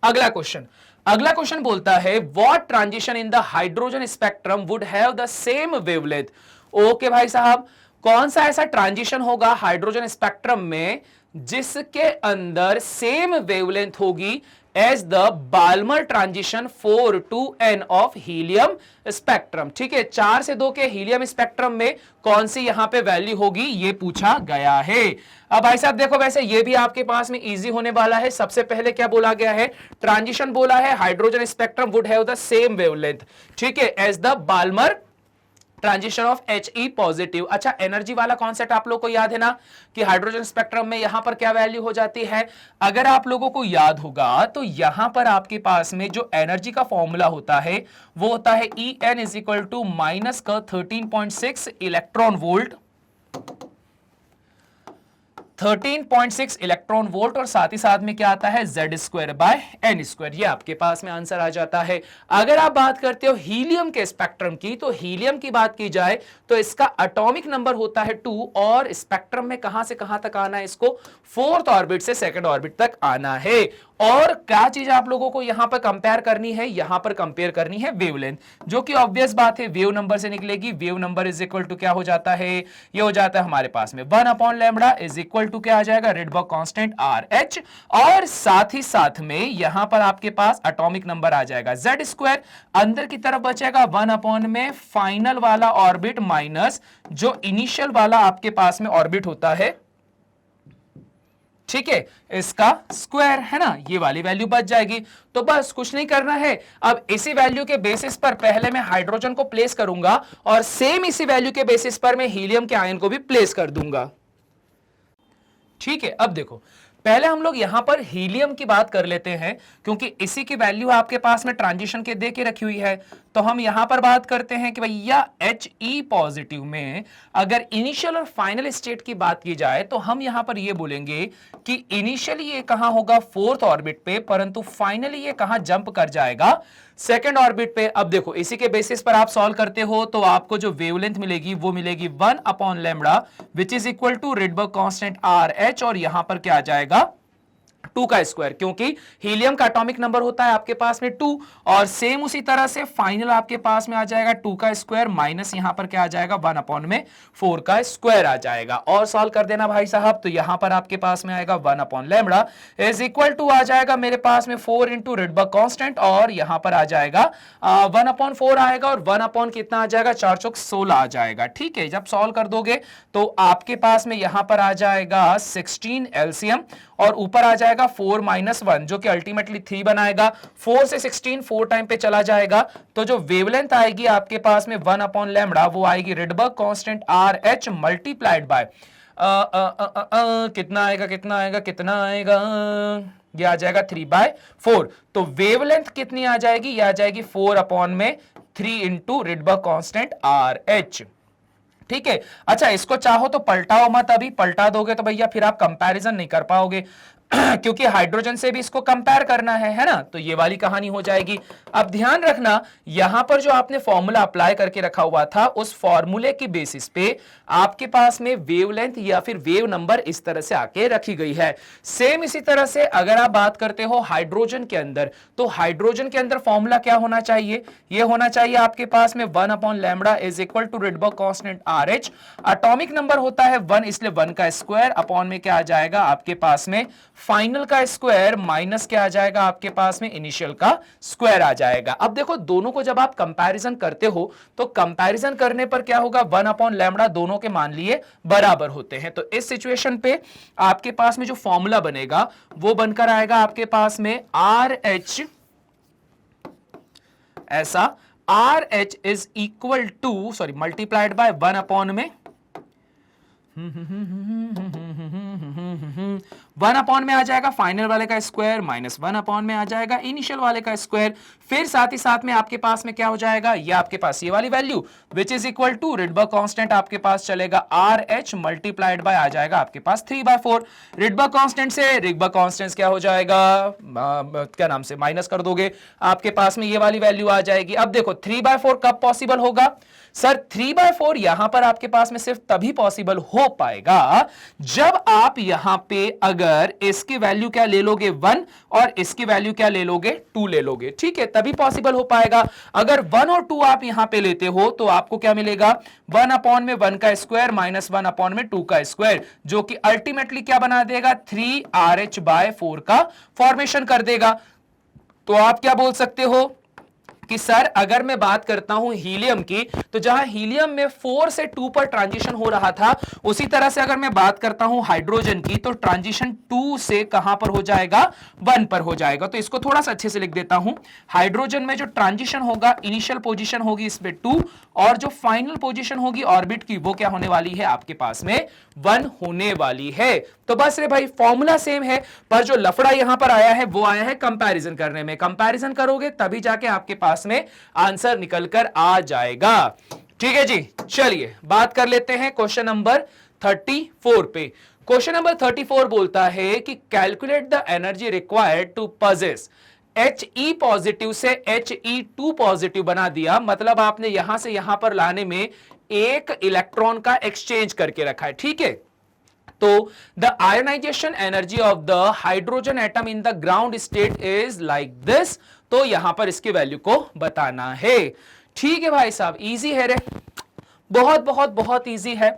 अगला क्वेश्चन बोलता है, what transition in the hydrogen spectrum would have the same wavelength. Okay भाई साहब, कौन सा ऐसा ट्रांजिशन होगा हाइड्रोजन स्पेक्ट्रम में जिसके अंदर सेम वेवलेंथ होगी as the Balmer transition 4 to n of helium spectrum. ठीक है, 4 से 2 के हीलियम स्पेक्ट्रम में कौन सी यहां पे वैल्यू होगी, ये पूछा गया है। अब भाई साहब देखो, वैसे ये भी आपके पास में इजी होने वाला है। सबसे पहले क्या बोला गया है, ट्रांजिशन बोला है hydrogen spectrum would have the same wavelength, ठीक है, as the Balmer transition of He positive. अच्छा, एनर्जी वाला कॉन्सेप्ट आप लोग को याद है ना, कि हाइड्रोजन स्पेक्ट्रम में यहां पर क्या वैल्यू हो जाती है। अगर आप लोगों को याद होगा तो यहां पर आपके पास में जो एनर्जी का फॉर्मूला होता है वो होता है En is equal to minus का 13.6 इलेक्ट्रॉन वोल्ट, 13.6 इलेक्ट्रॉन वोल्ट, और साथ ही साथ में क्या आता है Z square by N square. ये आपके पास में आंसर आ जाता है। अगर आप बात करते हो हीलियम के स्पेक्ट्रम की, तो हीलियम की बात की जाए तो इसका एटॉमिक नंबर होता है 2, और स्पेक्ट्रम में कहां से कहां तक आना है, इसको 4th ऑर्बिट से 2nd ऑर्बिट तक आना है। और क्या चीज आप लोगों को यहां पर कंपेयर करनी है, यहां पर कंपेयर करनी है वेवलेंथ, जो कि ऑब्वियस बात है वेव नंबर से निकलेगी। Wave number is equal to क्या हो जाता है, ये हो जाता है हमारे पास में 1 upon lambda is equal to क्या आ जाएगा, रिडबर्ग कांस्टेंट RH, और साथ ही साथ में यहां पर आपके पास एटॉमिक नंबर आ जाएगा Z स्क्वायर, अंदर की तरफ बचेगा 1 अपॉन में फाइनल वाला ऑर्बिट माइनस जो इनिशियल वाला आपके पास में ऑर्बिट होता है, ठीक है, इसका स्क्वायर, है ना, ये वाली वैल्यू बच जाएगी। तो बस कुछ नहीं करना है, अब इसी वैल्यू के बेसिस पर पहले मैं हाइड्रोजन को प्लेस करूंगा, और सेम इसी वैल्यू के बेसिस पर मैं हीलियम के आयन को भी प्लेस कर दूंगा। ठीक है, अब देखो, पहले हम लोग यहां पर हीलियम की बात कर लेते हैं, क्योंकि इसी की वैल्यू आपके पास में ट्रांजिशन के दे के रखी हुई है। तो हम यहां पर बात करते हैं कि भैया He पॉजिटिव में अगर इनिशियल और फाइनल स्टेट की बात की जाए तो हम यहां पर ये बोलेंगे कि इनिशियली ये कहां होगा 4th ऑर्बिट पे, परंतु फाइनली ये कहां जंप कर जाएगा 2nd ऑर्बिट पे। अब देखो, इसी के बेसिस पर आप सॉल्व करते हो तो आपको जो वेवलेंथ मिलेगी वो मिलेगी 1 upon lambda which is equal to Rydberg constant RH, और यहां पर क्या आ जाएगा 2 का स्क्वायर, क्योंकि हीलियम का एटॉमिक नंबर होता है आपके पास में 2, और सेम उसी तरह से फाइनल आपके पास में आ जाएगा 2 का स्क्वायर माइनस यहां पर क्या आ जाएगा 1/4 का स्क्वायर आ जाएगा। और सॉल्व कर देना भाई साहब, तो यहां पर आपके पास में आएगा 1/λ इज इक्वल टू आ जाएगा मेरे पास में 4 इंटू रिडबर्ग कांस्टेंट, और यहां पर आ जाएगा 1/4 आएगा, और 1 कितना आ जाएगा 4 चौक 16 आ जाएगा। ठीक है, जब सॉल्व कर दोगे तो आपके पास में यहां पर आ जाएगा 16 एलसीएम, और ऊपर आ जाएगा 4 - 1 जो कि अल्टीमेटली 3 बनाएगा। 4 से 16 4 टाइम पे चला जाएगा, तो जो वेवलेंथ आएगी आपके पास में 1/λ वो आएगी Rydberg constant RH multiplied bye कितना आएगा ये आ जाएगा 3/4। तो वेवलेंथ कितनी आ जाएगी, ये आ जाएगी 4/3 इंटू रिडबर्ग कांस्टेंट RH। ठीक है, अच्छा इसको चाहो तो पलटाओ मत, अभी पलटा दोगे तो भैया फिर आप कंपैरिजन नहीं कर पाओगे क्योंकि हाइड्रोजन से भी इसको कंपेयर करना है ना, तो ये वाली कहानी हो जाएगी। अब ध्यान रखना, यहां पर जो आपने फॉर्मूला अप्लाई करके रखा हुआ था उस फॉर्मूले की बेसिस पे आपके पास में वेवलेंथ या फिर वेव नंबर इस तरह से आके रखी गई है। सेम इसी तरह से अगर आप बात करते हो हाइड्रोजन के अंदर, तो हाइड्रोजन के अंदर फॉर्मूला क्या होना चाहिए, ये होना चाहिए आपके पास में 1/λ is equal to Rydberg constant RH। Atomic number होता है 1, इसलिए 1 का स्क्वायर अपॉन में क्या आ जाएगा आपके पास में फाइनल का स्क्वायर माइनस क्या आ जाएगा आपके पास में इनिशियल का स्क्वायर आ जाएगा। अब देखो दोनों को जब आप कंपैरिजन करते हो तो कंपैरिजन करने पर क्या होगा 1/λ दोनों के मान लिए बराबर होते हैं। तो इस सिचुएशन पे आपके पास में जो फॉर्मूला बनेगा वो बनकर आएगा आपके पास में RH ऐसा, RH is equal to multiplied by 1/में 1/में आ जाएगा फाइनल वाले का स्क्वायर माइनस 1/में आ जाएगा इनिशियल वाले का स्क्वायर। फिर साथ ही साथ में आपके पास में क्या हो जाएगा, ये आपके पास ये वाली value which is equal to Rydberg constant आपके पास चलेगा RH मल्टीप्लाइड बाय आ जाएगा आपके पास 3/4। रिडबर्ग कांस्टेंट से रिडबर्ग कांस्टेंट क्या हो जाएगा, क्या नाम से माइनस कर दोगे, आपके पास में ये वाली वैल्यू आ जाएगी। अब देखो 3/4 कब पॉसिबल होगा सर, 3/4 यहां पर आपके पास में सिर्फ तभी पॉसिबल हो पाएगा जब आप यहां पे अगर इसकी वैल्यू क्या ले लोगे 1 और इसकी वैल्यू क्या ले लोगे 2 ले लोगे। ठीक है, तभी पॉसिबल हो पाएगा। अगर 1 और 2 आप यहां पे लेते हो तो आपको क्या मिलेगा 1/में 1 का स्क्वायर माइनस 1/में 2 का स्क्वायर, जो कि अल्टीमेटली क्या बना देगा 3RH/4 का फॉर्मेशन कर देगा। तो आप क्या बोल सकते हो कि सर अगर मैं बात करता हूं हीलियम की, तो जहां हीलियम में 4 से 2 पर ट्रांजिशन हो रहा था, उसी तरह से अगर मैं बात करता हूं हाइड्रोजन की तो ट्रांजिशन 2 से कहां पर हो जाएगा 1 पर हो जाएगा। तो इसको थोड़ा सा अच्छे से लिख देता हूं, हाइड्रोजन में जो ट्रांजिशन होगा इनिशियल पोजीशन होगी इसमें 2 और जो फाइनल पोजीशन होगी ऑर्बिट की वो क्या होने वाली है आपके पास में 1 होने वाली है। तो बस रे भाई फॉर्मूला सेम है, पर जो लफड़ा यहां पर आया है वो आया है कंपैरिजन करने में। कंपैरिजन करोगे तभी जाके आपके पास में आंसर निकलकर आ जाएगा। ठीक है जी, चलिए बात कर लेते हैं क्वेश्चन नंबर 34 पे। क्वेश्चन नंबर 34 बोलता है कि calculate the energy required to पजेस He पॉजिटिव से He2 पॉजिटिव बना दिया, मतलब आपने यहां से यहां पर लाने में एक इलेक्ट्रॉन का एक्सचेंज करके रखा है। ठीक है, तो the ionisation energy of the hydrogen atom in the ground state is like this. तो यहां पर इसकी वैल्यू को बताना है। ठीक है भाई साहब, इजी है रे, बहुत बहुत बहुत इजी है।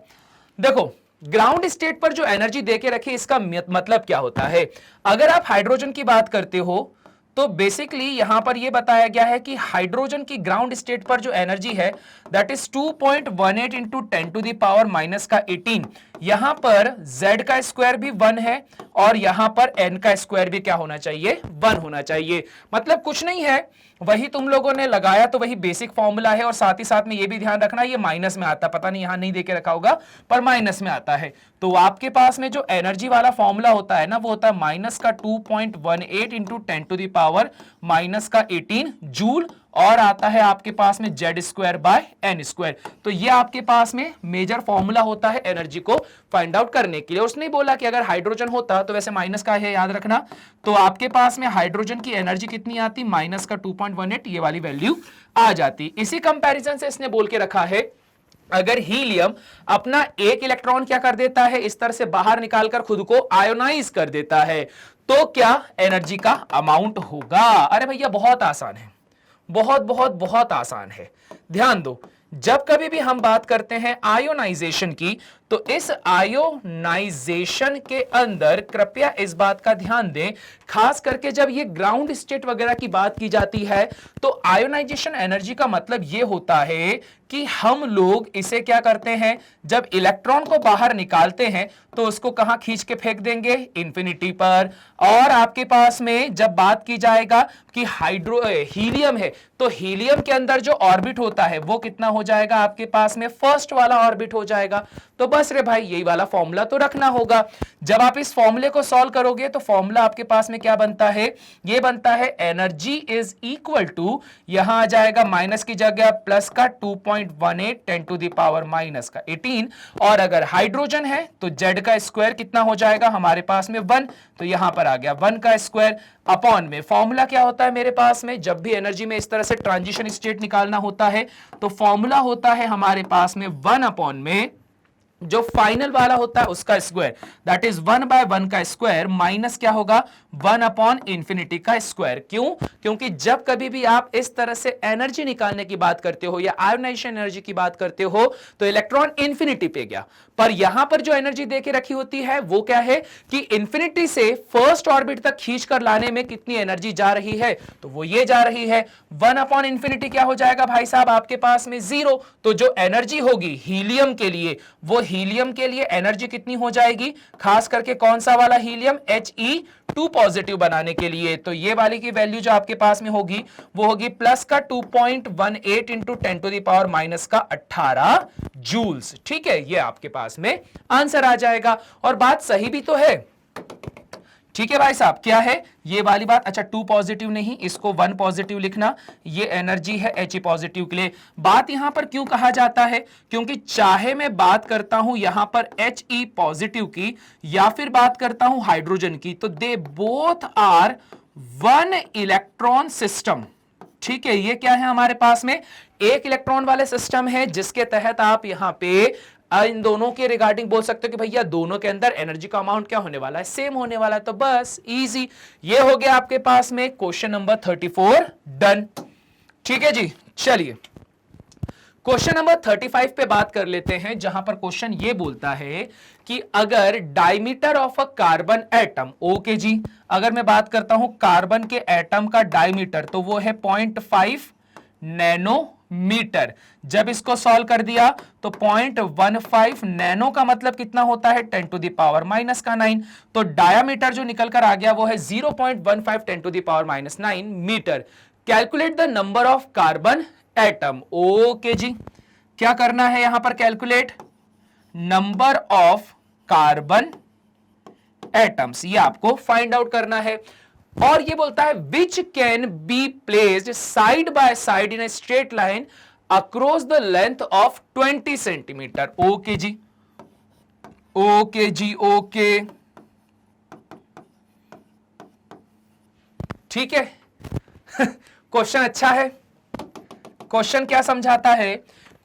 देखो ग्राउंड स्टेट पर जो एनर्जी देके रखे इसका मतलब क्या होता है, अगर आप हाइड्रोजन की बात करते हो तो बेसिकली यहां पर यह बताया गया है कि हाइड्रोजन की ग्राउंड स्टेट पर जो एनर्जी है दैट इज 2.18 इंटू 10⁻⁻18। यहां पर z का स्क्वायर भी 1 है और यहां पर n का स्क्वायर भी क्या होना चाहिए 1 होना चाहिए। मतलब कुछ नहीं है, वही तुम लोगों ने लगाया तो वही बेसिक फॉर्मूला है, और साथ ही साथ में ये भी ध्यान रखना ये माइनस में आता, पता नहीं यहां नहीं देके रखा होगा पर माइनस में आता है। तो आपके पास में जो एनर्जी वाला फॉर्मूला होता है ना वो होता है माइनस का 2.18 इंटू 10⁻⁻18 जूल, और आता है आपके पास में z²/n²। तो ये आपके पास में मेजर फॉर्मूला होता है एनर्जी को फाइंड आउट करने के लिए। उसने बोला कि अगर हाइड्रोजन होता तो वैसे माइनस का है, याद रखना। तो आपके पास में हाइड्रोजन की एनर्जी कितनी आती, माइनस का 2.18, ये वाली वैल्यू आ जाती। इसी कंपैरिजन से इसने बोल के रखा है अगर हीलियम अपना एक इलेक्ट्रॉन क्या कर देता है, इस तरह से बाहर निकालकर खुद को आयोनाइज कर देता है, तो क्या एनर्जी का अमाउंट होगा? अरे भैया बहुत आसान है, बहुत बहुत बहुत आसान है। ध्यान दो, जब कभी भी हम बात करते हैं आयोनाइजेशन की, तो इस आयोनाइजेशन के अंदर कृपया इस बात का ध्यान दें, खास करके जब ये ग्राउंड स्टेट वगैरह की बात की जाती है, तो आयोनाइजेशन एनर्जी का मतलब ये होता है कि हम लोग इसे क्या करते हैं, जब इलेक्ट्रॉन को बाहर निकालते हैं तो उसको कहां खींच के फेंक देंगे, इंफिनिटी पर। और आपके पास में जब बात की जाएगा कि हीलियम है, तो हीलियम के अंदर जो ऑर्बिट होता है वो कितना हो जाएगा आपके पास में, फर्स्ट वाला ऑर्बिट हो जाएगा। तो बस रे भाई यही वाला फॉर्मूला तो रखना होगा। जब आप इस फॉर्मूले को सॉल्व करोगे तो फॉर्मूला आपके पास में क्या बनता है, ये बनता है एनर्जी इज इक्वल टू, यहां आ जाएगा माइनस की जगह प्लस का 2.18 10 टू द पावर माइनस का 18, और अगर हाइड्रोजन है तो जेड का स्क्वायर कितना हो जाएगा हमारे पास में 1, तो यहां पर आ गया 1 का स्क्वायर अपॉन में फॉर्मूला क्या होता है मेरे पास में, जब भी एनर्जी में इस तरह से ट्रांजिशन स्टेट निकालना होता है तो फॉर्मूला होता है हमारे पास में 1 अपॉन में जो फाइनल वाला होता है उसका स्क्वायर, दैट इज 1/1 का स्क्वायर माइनस क्या होगा 1 अपॉन इंफिनिटी का स्क्वायर। क्यों? क्योंकि जब कभी भी आप इस तरह से एनर्जी निकालने की बात करते हो या आयोनाइजेशन एनर्जी की बात करते हो तो इलेक्ट्रॉन इंफिनिटी पे गया, पर यहां पर जो एनर्जी देके रखी होती है वो क्या है कि इंफिनिटी से फर्स्ट ऑर्बिट तक खींच कर लाने में कितनी एनर्जी जा रही है, तो वो ये जा रही है 1 अपॉन इंफिनिटी क्या हो जाएगा भाई साहब आपके पास में 0। तो जो एनर्जी होगी हीलियम के लिए, वो हीलियम के लिए एनर्जी कितनी हो जाएगी, खास करके कौन सा वाला हीलियम, He2 पॉजिटिव बनाने के लिए, तो ये वाली की वैल्यू जो आपके पास में होगी वो होगी प्लस का 2.18 into 10 to the power minus का 18 जूल्स। ठीक है, ये आपके पास में आंसर आ जाएगा। और बात सही भी तो है, ठीक है भाई साहब, क्या है ये वाली बात, अच्छा 2 पॉजिटिव नहीं, इसको 1 पॉजिटिव लिखना, ये एनर्जी है He पॉजिटिव के लिए। बात यहां पर क्यों कहा जाता है, क्योंकि चाहे मैं बात करता हूं यहां पर He पॉजिटिव की या फिर बात करता हूं हाइड्रोजन की, तो they both are 1 electron system. ठीक है, ये क्या है हमारे पास में एक इलेक्ट्रॉन वाले सिस्टम है, जिसके तहत आप यहां पे इन दोनों के रिगार्डिंग बोल सकते हो कि भैया दोनों के अंदर एनर्जी का अमाउंट क्या होने वाला है, सेम होने वाला है। तो बस इजी, ये हो गया आपके पास में क्वेश्चन नंबर 34 डन। ठीक है जी, चलिए क्वेश्चन नंबर 35 पे बात कर लेते हैं, जहां पर क्वेश्चन ये बोलता है कि अगर diameter of a carbon atom, okay ji, अगर मैं बात करता हूं कार्बन के एटम का डायमीटर तो वो है 0.5 नैनोमीटर। जब इसको सॉल्व कर दिया तो 0.15 नैनो का मतलब कितना होता है 10 टू द पावर माइनस का 9, तो डायामीटर जो निकल कर आ गया वो है 0.15 10 to the power minus 9 metre. Calculate the number of carbon atom, okay ji, क्या करना है यहां पर, calculate number of carbon atoms, ये आपको फाइंड आउट करना है। और ये बोलता है which can be placed side by side in a straight line across the length of 20 centimetre. Okay जी, ओके जी, ओके, ठीक है। क्वेश्चन अच्छा है। क्वेश्चन क्या समझाता है,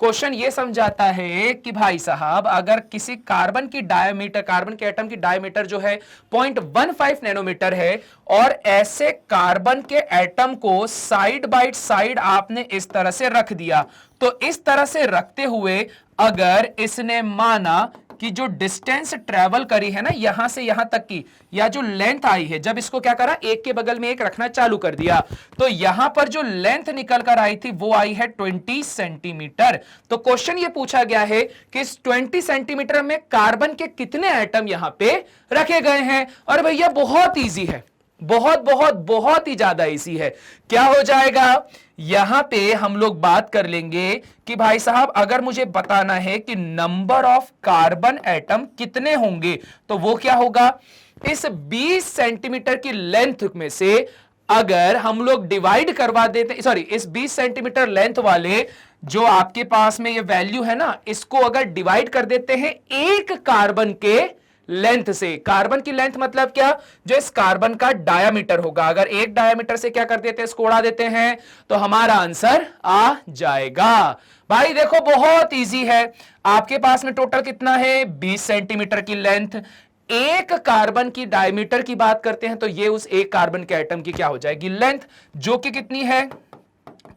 क्वेश्चन ये समझाता है कि भाई साहब अगर किसी कार्बन की डायमीटर, कार्बन के एटम की डायमीटर जो है 0.15 नैनोमीटर है और ऐसे कार्बन के एटम को साइड बाय साइड आपने इस तरह से रख दिया, तो इस तरह से रखते हुए अगर इसने माना कि जो डिस्टेंस ट्रेवल करी है ना यहां से यहां तक की, या जो लेंथ आई है, जब इसको क्या करा एक के बगल में एक रखना चालू कर दिया, तो यहां पर जो लेंथ निकल कर आई थी वो आई है 20 सेंटीमीटर। तो क्वेश्चन ये पूछा गया है कि इस 20 सेंटीमीटर में कार्बन के कितने एटम यहां पे रखे गए हैं। और भैया बहुत ईजी है, बहुत बहुत बहुत ही ज्यादा इजी है। क्या हो जाएगा, यहां पे हम लोग बात कर लेंगे कि भाई साहब अगर मुझे बताना है कि नंबर ऑफ कार्बन एटम कितने होंगे, तो वो क्या होगा, इस 20 सेंटीमीटर की लेंथ में से अगर हम लोग डिवाइड करवा देते, सॉरी, इस 20 सेंटीमीटर लेंथ वाले जो आपके पास में ये वैल्यू है ना, इसको अगर डिवाइड कर देते हैं एक कार्बन के लेंथ से। कार्बन की लेंथ मतलब क्या, जो इस कार्बन का डायामीटर होगा, अगर एक डायामीटर से क्या कर देते हैं, इसको उड़ा देते हैं, तो हमारा आंसर आ जाएगा। भाई देखो बहुत इजी है, आपके पास में टोटल कितना है 20 सेंटीमीटर की लेंथ। एक कार्बन की डायमीटर की बात करते हैं तो ये उस एक कार्बन के एटम की क्या हो जाएगी, लेंथ, जो कि कितनी है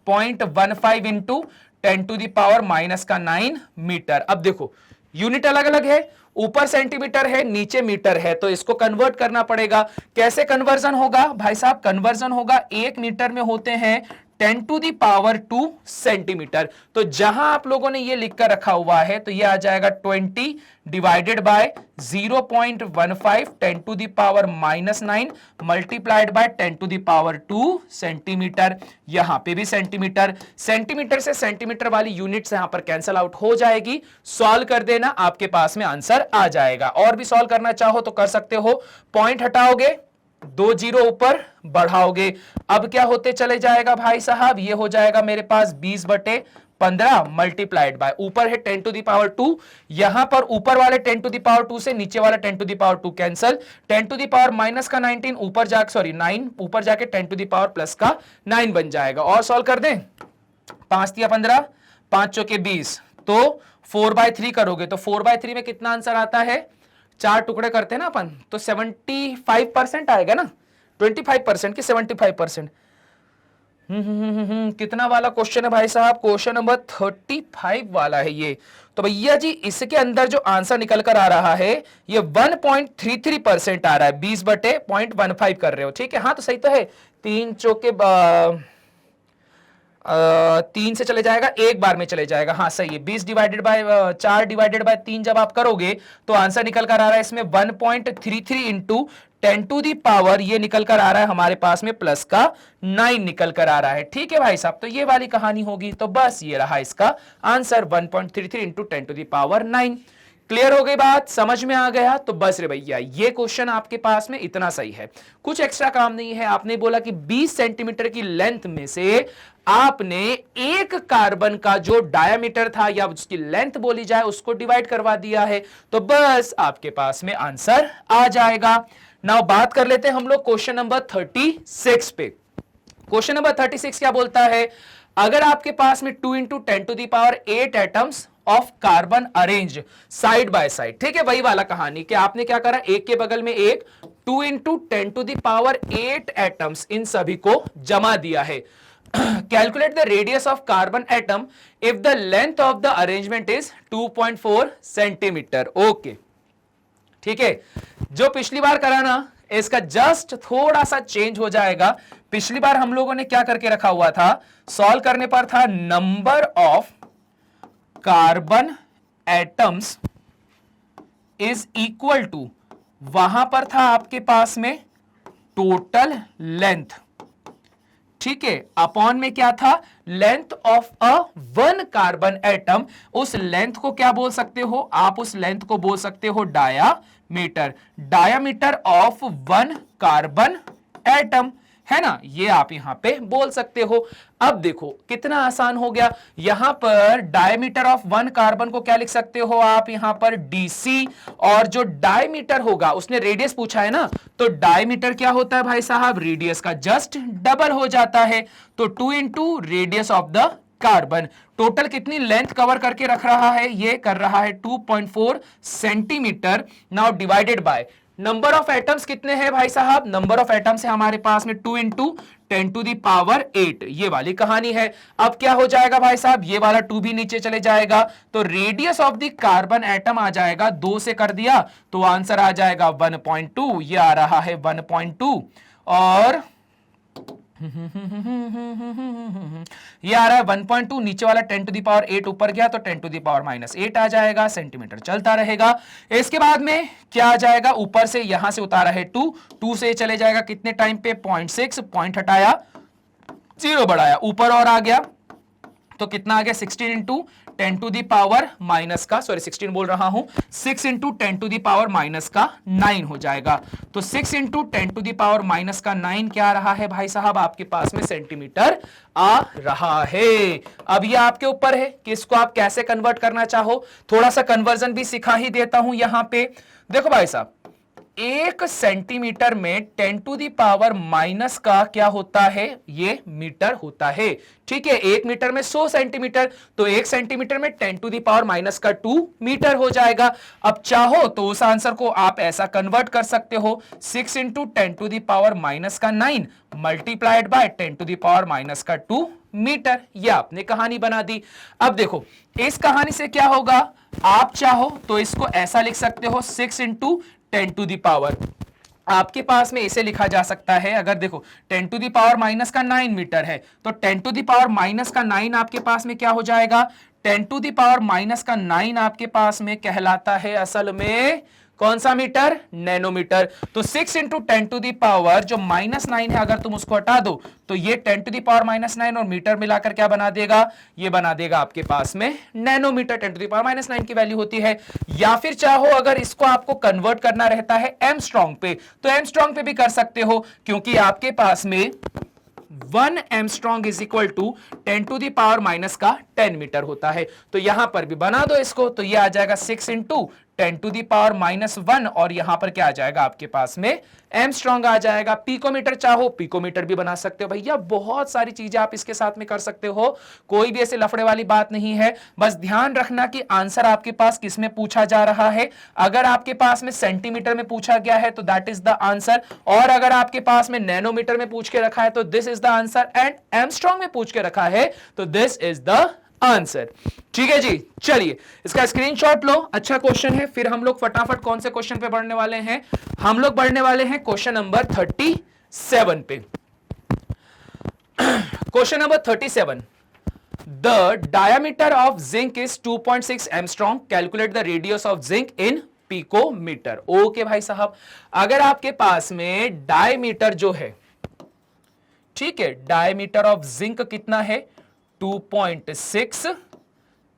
0.15 इंटू 10⁻⁻⁹ मीटर। अब देखो यूनिट अलग अलग है, ऊपर सेंटीमीटर है नीचे मीटर है, तो इसको कन्वर्ट करना पड़ेगा। कैसे कन्वर्जन होगा भाई साहब, कन्वर्जन होगा 1 मीटर में होते हैं 10⁻² सेंटीमीटर। तो जहां आप लोगों ने ये लिखकर रखा हुआ है तो ये आ जाएगा 20 divided by 0.15 10⁻⁻⁹ multiplied by 10⁻² centimetre. यहां पे भी सेंटीमीटर, सेंटीमीटर से सेंटीमीटर वाली यूनिट्स यहां पर कैंसल आउट हो जाएगी। सॉल्व कर देना, आपके पास में आंसर आ जाएगा। और भी सॉल्व करना चाहो तो कर सकते हो, पॉइंट हटाओगे 2 जीरो ऊपर बढ़ाओगे, अब क्या होते चले जाएगा भाई साहब, ये हो जाएगा मेरे पास 20/15 मल्टीप्लाइड बाय, ऊपर है 10⁻², यहां पर ऊपर वाले 10⁻² से नीचे वाला 10⁻² कैंसल, 10⁻⁻⁹ ऊपर जाके, सॉरी 9 ऊपर जाके 10⁻⁻9 बन जाएगा। और सॉल्व कर दें, 5 तिया 15, 5 चौके 20, तो 4/3 करोगे तो 4/3 में कितना आंसर आता है, 4 टुकड़े करते हैं ना अपन, तो 75% आएगा ना, 25% की 75%। कितना वाला क्वेश्चन है भाई साहब, क्वेश्चन नंबर 35 वाला है ये। तो भैया जी इसके अंदर जो आंसर निकल कर आ रहा है ये 1.33% आ रहा है, 20/0.15 कर रहे हो, ठीक है। हाँ तो सही तो है, 3 चौके 3 से चले जाएगा, एक बार में चले जाएगा, हाँ सही है। 20 डिवाइडेड बाय 4 डिवाइडेड बाय 3 जब आप करोगे तो आंसर निकल कर आ रहा है इसमें 1.33 इंटू 10⁻, ये निकल कर आ रहा है हमारे पास में प्लस का 9 निकल कर आ रहा है, ठीक है भाई साहब। तो ये वाली कहानी होगी, तो बस ये रहा इसका आंसर 1.33 इंटू 10⁻9। क्लियर हो गई बात, समझ में आ गया। तो बस रे भैया ये क्वेश्चन आपके पास में इतना सही है, कुछ एक्स्ट्रा काम नहीं है। आपने बोला कि 20 सेंटीमीटर की लेंथ में से आपने एक कार्बन का जो डायामीटर था या उसकी लेंथ बोली जाए उसको डिवाइड करवा दिया है, तो बस आपके पास में आंसर आ जाएगा। नाउ बात कर लेते हैं हम लोग क्वेश्चन नंबर 36 पे। क्वेश्चन नंबर 36 क्या बोलता है, अगर आपके पास में 2 × 10⁸ atoms of carbon arrange side by side, ठीक है, वही वाला कहानी कि आपने क्या करा, एक के बगल में एक 2 × 10⁸ एटम्स, इन सभी को जमा दिया है। Calculate the radius of carbon atom if the length of the arrangement is 2.4 centimetre. Okay ठीक है, जो पिछली बार करा ना इसका जस्ट थोड़ा सा चेंज हो जाएगा। पिछली बार हम लोगों ने क्या करके रखा हुआ था, सॉल्व करने पर था number of carbon atoms is equal to, वहां पर था आपके पास में टोटल लेंथ, ठीक है, अपॉन में क्या था, length of a one carbon atom. उस लेंथ को क्या बोल सकते हो आप, उस लेंथ को बोल सकते हो diameter, diameter of one carbon atom, है ना, ये आप यहां पे बोल सकते हो। अब देखो कितना आसान हो गया, यहां पर डायमीटर ऑफ वन कार्बन को क्या लिख सकते हो आप, यहां पर डीसी, और जो डायमीटर होगा, उसने रेडियस पूछा है ना, तो डायमीटर क्या होता है भाई साहब, रेडियस का जस्ट डबल हो जाता है, तो 2 × radius of the carbon. Total कितनी लेंथ कवर करके रख रहा है, ये कर रहा है 2.4 centimetre. Now divided by number of atoms कितने हैं भाई साहब, नंबर ऑफ एटम्स है हमारे पास में 2 × 10⁸, ये वाली कहानी है। अब क्या हो जाएगा भाई साहब, ये वाला 2 भी नीचे चले जाएगा, तो radius of the carbon atom आ जाएगा, 2 से कर दिया तो आंसर आ जाएगा 1.2, ये आ रहा है 1.2, और ये आ रहा है 1.2, नीचे वाला 10⁸ ऊपर गया तो 10⁻⁻8 आ जाएगा, सेंटीमीटर चलता रहेगा। इसके बाद में क्या आ जाएगा, ऊपर से यहां से उतारा है 2 से चले जाएगा कितने टाइम पे, 0.6, पॉइंट हटाया 0 बढ़ाया, ऊपर और आ गया तो कितना आ गया 16 into 10 to the power minus का, सॉरी 16 बोल रहा हूं, 6 into 10 to the power minus का 9 हो जाएगा। तो 6 into 10 to the power minus का 9 क्या आ रहा है भाई साहब आपके पास में सेंटीमीटर आ रहा है। अब ये आपके ऊपर है कि इसको आप कैसे कन्वर्ट करना चाहो, थोड़ा सा कन्वर्जन भी सिखा ही देता हूं यहां पे। देखो भाई साहब, 1 सेंटीमीटर में 10 टू दी पावर माइनस का क्या होता है, ये मीटर होता है। ठीक है, 1 मीटर में 100 सेंटीमीटर, तो 1 सेंटीमीटर में 10 टू दी पावर माइनस का 2 मीटर हो जाएगा। अब चाहो तो उस आंसर को आप ऐसा कन्वर्ट कर सकते हो, 6 into 10 to the power minus का 9 multiplied by 10 to the power minus का 2 मीटर। यह आपने कहानी बना दी। अब देखो इस कहानी से क्या होगा, आप चाहो तो इसको ऐसा लिख सकते हो, 6 इंटू 10 टू दी पावर, आपके पास में इसे लिखा जा सकता है, अगर देखो 10 टू दी पावर माइनस का 9 मीटर है, तो 10 टू दी पावर माइनस का 9 आपके पास में क्या हो जाएगा, 10 टू दी पावर माइनस का 9 आपके पास में कहलाता है असल में कौन सा मीटर, नैनोमीटर। तो 6 इंटू 10 टू दी पावर जो -9 है, अगर तुम उसको हटा दो तो ये 10 टू दी पावर -9 और मीटर मिलाकर क्या बना देगा, ये बना देगा आपके पास में नैनोमीटर। 10 टू दी पावर -9 की वैल्यू होती है। या फिर चाहो अगर इसको आपको कन्वर्ट करना रहता है एमस्ट्रॉन्ग पे, तो एमस्ट्रॉन्ग पे भी कर सकते हो, क्योंकि आपके पास में 1 angstrom is equal to 10 to the power minus का 10 मीटर होता है। तो यहां पर भी बना दो इसको, तो ये आ जाएगा 6 इंटू 10 टू दी पावर -1, और यहां पर क्या आ जाएगा आपके पास में एमस्ट्रॉन्ग आ जाएगा। पिकोमीटर चाहो पिकोमीटर भी बना सकते हो भैया, बहुत सारी चीजें आप इसके साथ में कर सकते हो, कोई भी ऐसे लफड़े वाली बात नहीं है। बस ध्यान रखना कि आंसर आपके पास किस में पूछा जा रहा है। अगर आपके पास में सेंटीमीटर में पूछा गया है तो दैट इज द आंसर, और अगर आपके पास में नैनोमीटर में पूछ के रखा है तो this is the answer, and Armstrong में पूछ के रखा है तो दिस इज द आंसर। ठीक है जी, चलिए इसका स्क्रीनशॉट लो, अच्छा क्वेश्चन है। फिर हम लोग फटाफट कौन से क्वेश्चन पे बढ़ने वाले हैं, हम लोग बढ़ने वाले हैं क्वेश्चन नंबर 37 पे। Question number 37, the diameter of zinc is 2.6 angstrom, calculate the radius of zinc in picometre. Okay भाई साहब, अगर आपके पास में डायमीटर जो है, ठीक है, डायमीटर ऑफ जिंक कितना है 2.6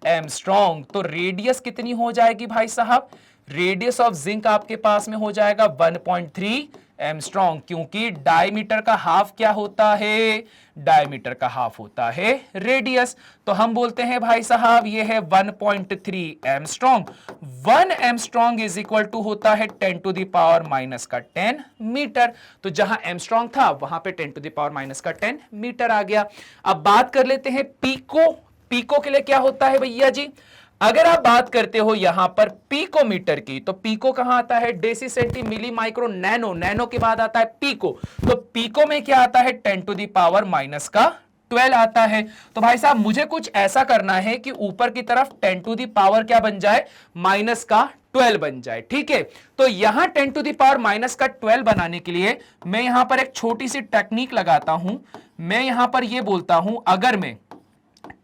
एमस्ट्रॉन्ग, तो रेडियस कितनी हो जाएगी भाई साहब, रेडियस ऑफ जिंक आपके पास में हो जाएगा 1.3 एमस्ट्रॉन्ग, क्योंकि डायमीटर का हाफ क्या होता है, डायमीटर का हाफ होता है रेडियस। तो हम बोलते हैं भाई साहब ये है 1.3 angstrom. 1 angstrom is equal to होता है 10 टू द पावर माइनस का 10 मीटर। तो जहां एमस्ट्रॉन्ग था वहां पे 10 टू द पावर माइनस का 10 मीटर आ गया। अब बात कर लेते हैं पीको। पीको के लिए क्या होता है भैया जी, अगर आप बात करते हो यहां पर पिकोमीटर की, तो पिको कहां आता है, deci centi milli micro nano, nano के बाद आता है पिको। तो पिको में क्या आता है 10 टू दी पावर माइनस का 12 आता है। तो भाई साहब मुझे कुछ ऐसा करना है कि ऊपर की तरफ 10 टू दी पावर क्या बन जाए, माइनस का 12 बन जाए। ठीक है, तो यहां 10 टू दी पावर माइनस का 12 बनाने के लिए मैं यहां पर एक छोटी सी टेक्निक लगाता हूं। मैं यहां पर यह बोलता हूं, अगर मैं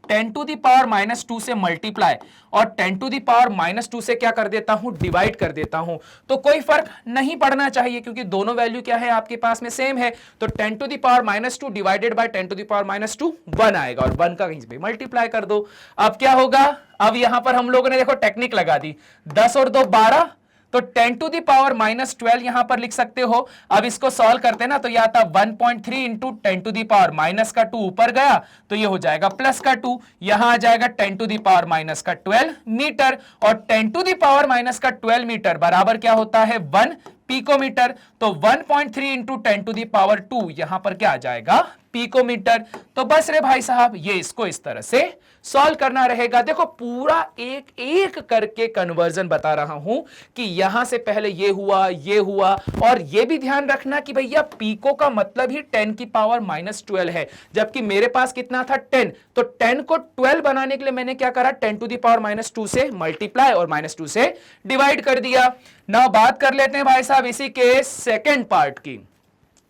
10 टू दी पावर -2 से मल्टीप्लाई और 10 टू दी पावर -2 से क्या कर देता हूं, डिवाइड कर देता हूं, तो कोई फर्क नहीं पड़ना चाहिए, क्योंकि दोनों वैल्यू क्या है आपके पास में सेम है। तो 10 to the power -2 divided by 10 to the power -2 1 आएगा, और 1 का कहीं पे मल्टीप्लाई कर दो। अब क्या होगा, अब यहां पर हम लोगों ने देखो टेक्निक लगा दी, 10 और 2 12, तो 10 टू दी पावर -12 यहां पर लिख सकते हो। अब इसको सॉल्व करते ना, तो यह आता 1.3 into 10 to the power minus का 2 ऊपर गया तो ये हो जाएगा प्लस का 2, यहां आ जाएगा 10 टू दी पावर माइनस का 12 मीटर, और 10 टू दी पावर माइनस का 12 मीटर बराबर क्या होता है 1 पिकोमीटर। तो 1.3 इंटू 10 टू दी पावर 2 यहां पर क्या आ जाएगा, पिकोमीटर। तो बस रे भाई साहब ये इसको इस तरह से सॉल्व करना रहेगा। देखो पूरा एक एक करके कन्वर्जन बता रहा हूं कि यहां से पहले ये हुआ, और ये भी ध्यान रखना कि भैया पिको का मतलब ही 10 की पावर -12 है, जबकि मेरे पास कितना था 10, तो 10 को 12 बनाने के लिए मैंने क्या करा, 10 टू दी पावर -2 से मल्टीप्लाई और -2 से डिवाइड कर दिया। ना बात कर लेते हैं भाई साहब इसी के सेकेंड पार्ट की।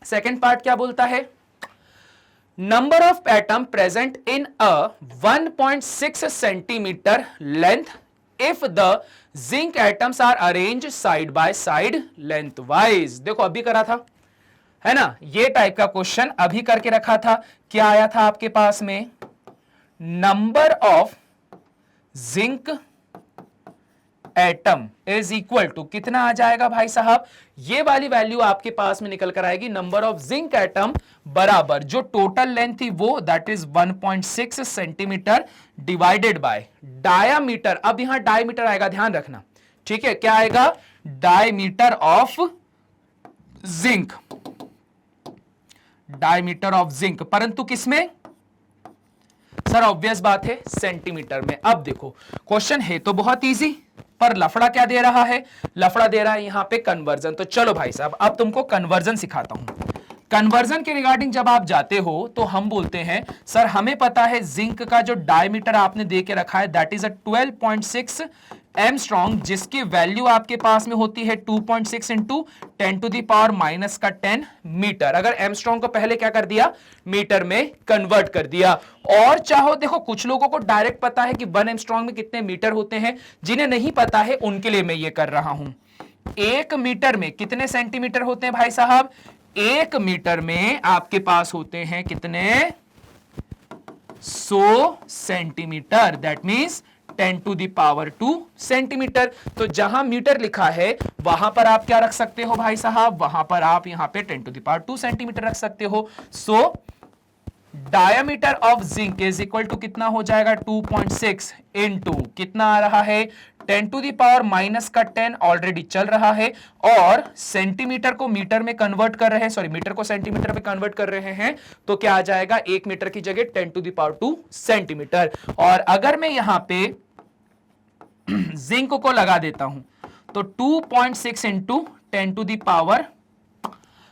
सेकेंड पार्ट क्या बोलता है, number of atom present in a 1.6 centimeter length if the zinc atoms are arranged side by side lengthwise। देखो अभी करा था है ना, ये टाइप का क्वेश्चन अभी करके रखा था। क्या आया था आपके पास में number of zinc atom is equal to कितना आ जाएगा भाई साहब, ये वाली वैल्यू आपके पास में निकल कर आएगी, नंबर ऑफ जिंक एटम बराबर जो टोटल लेंथ थी वो that is 1.6 centimetre divided by diameter. अब यहां डायमीटर आएगा, ध्यान रखना, ठीक है, क्या आएगा, diameter of zinc, diameter of zinc, परंतु किसमें सर, ऑब्वियस बात है सेंटीमीटर में। अब देखो क्वेश्चन है तो बहुत इजी, पर लफड़ा क्या दे रहा है, लफड़ा दे रहा है यहां पे कन्वर्जन। तो चलो भाई साहब अब तुमको कन्वर्जन सिखाता हूं। कन्वर्जन के रिगार्डिंग जब आप जाते हो तो हम बोलते हैं सर हमें पता है जिंक का जो डायमीटर आपने दे के रखा है दैट इज अ 12.6 एमस्ट्रॉन्ग, जिसकी वैल्यू आपके पास में होती है 2.6 into 10 to the power minus का 10 मीटर। अगर एमस्ट्रॉन्ग को पहले क्या कर दिया, मीटर में कन्वर्ट कर दिया। और चाहो देखो कुछ लोगों को डायरेक्ट पता है कि 1 एमस्ट्रॉन्ग में कितने मीटर होते हैं, जिन्हें नहीं पता है उनके लिए मैं ये कर रहा हूं। 1 मीटर में कितने सेंटीमीटर होते हैं भाई साहब, 1 मीटर में आपके पास होते हैं कितने, 100 centimetre, that means 10 to the power 2 centimetre. तो जहां मीटर लिखा है वहां पर आप क्या रख सकते हो भाई साहब, वहां पर आप यहां पे 10 टू द पावर 2 सेंटीमीटर रख सकते हो। So diameter of zinc is equal to कितना हो जाएगा, 2.6 इंटू कितना आ रहा है, 10 टू द पावर माइनस का 10 ऑलरेडी चल रहा है, और सेंटीमीटर को मीटर में कन्वर्ट कर रहे हैं, सॉरी मीटर को सेंटीमीटर में कन्वर्ट कर रहे हैं, तो क्या आ जाएगा, 1 मीटर की जगह 10 टू द पावर 2 सेंटीमीटर। और अगर मैं यहां पे जिंक को लगा देता हूं तो 2.6 into 10 to the power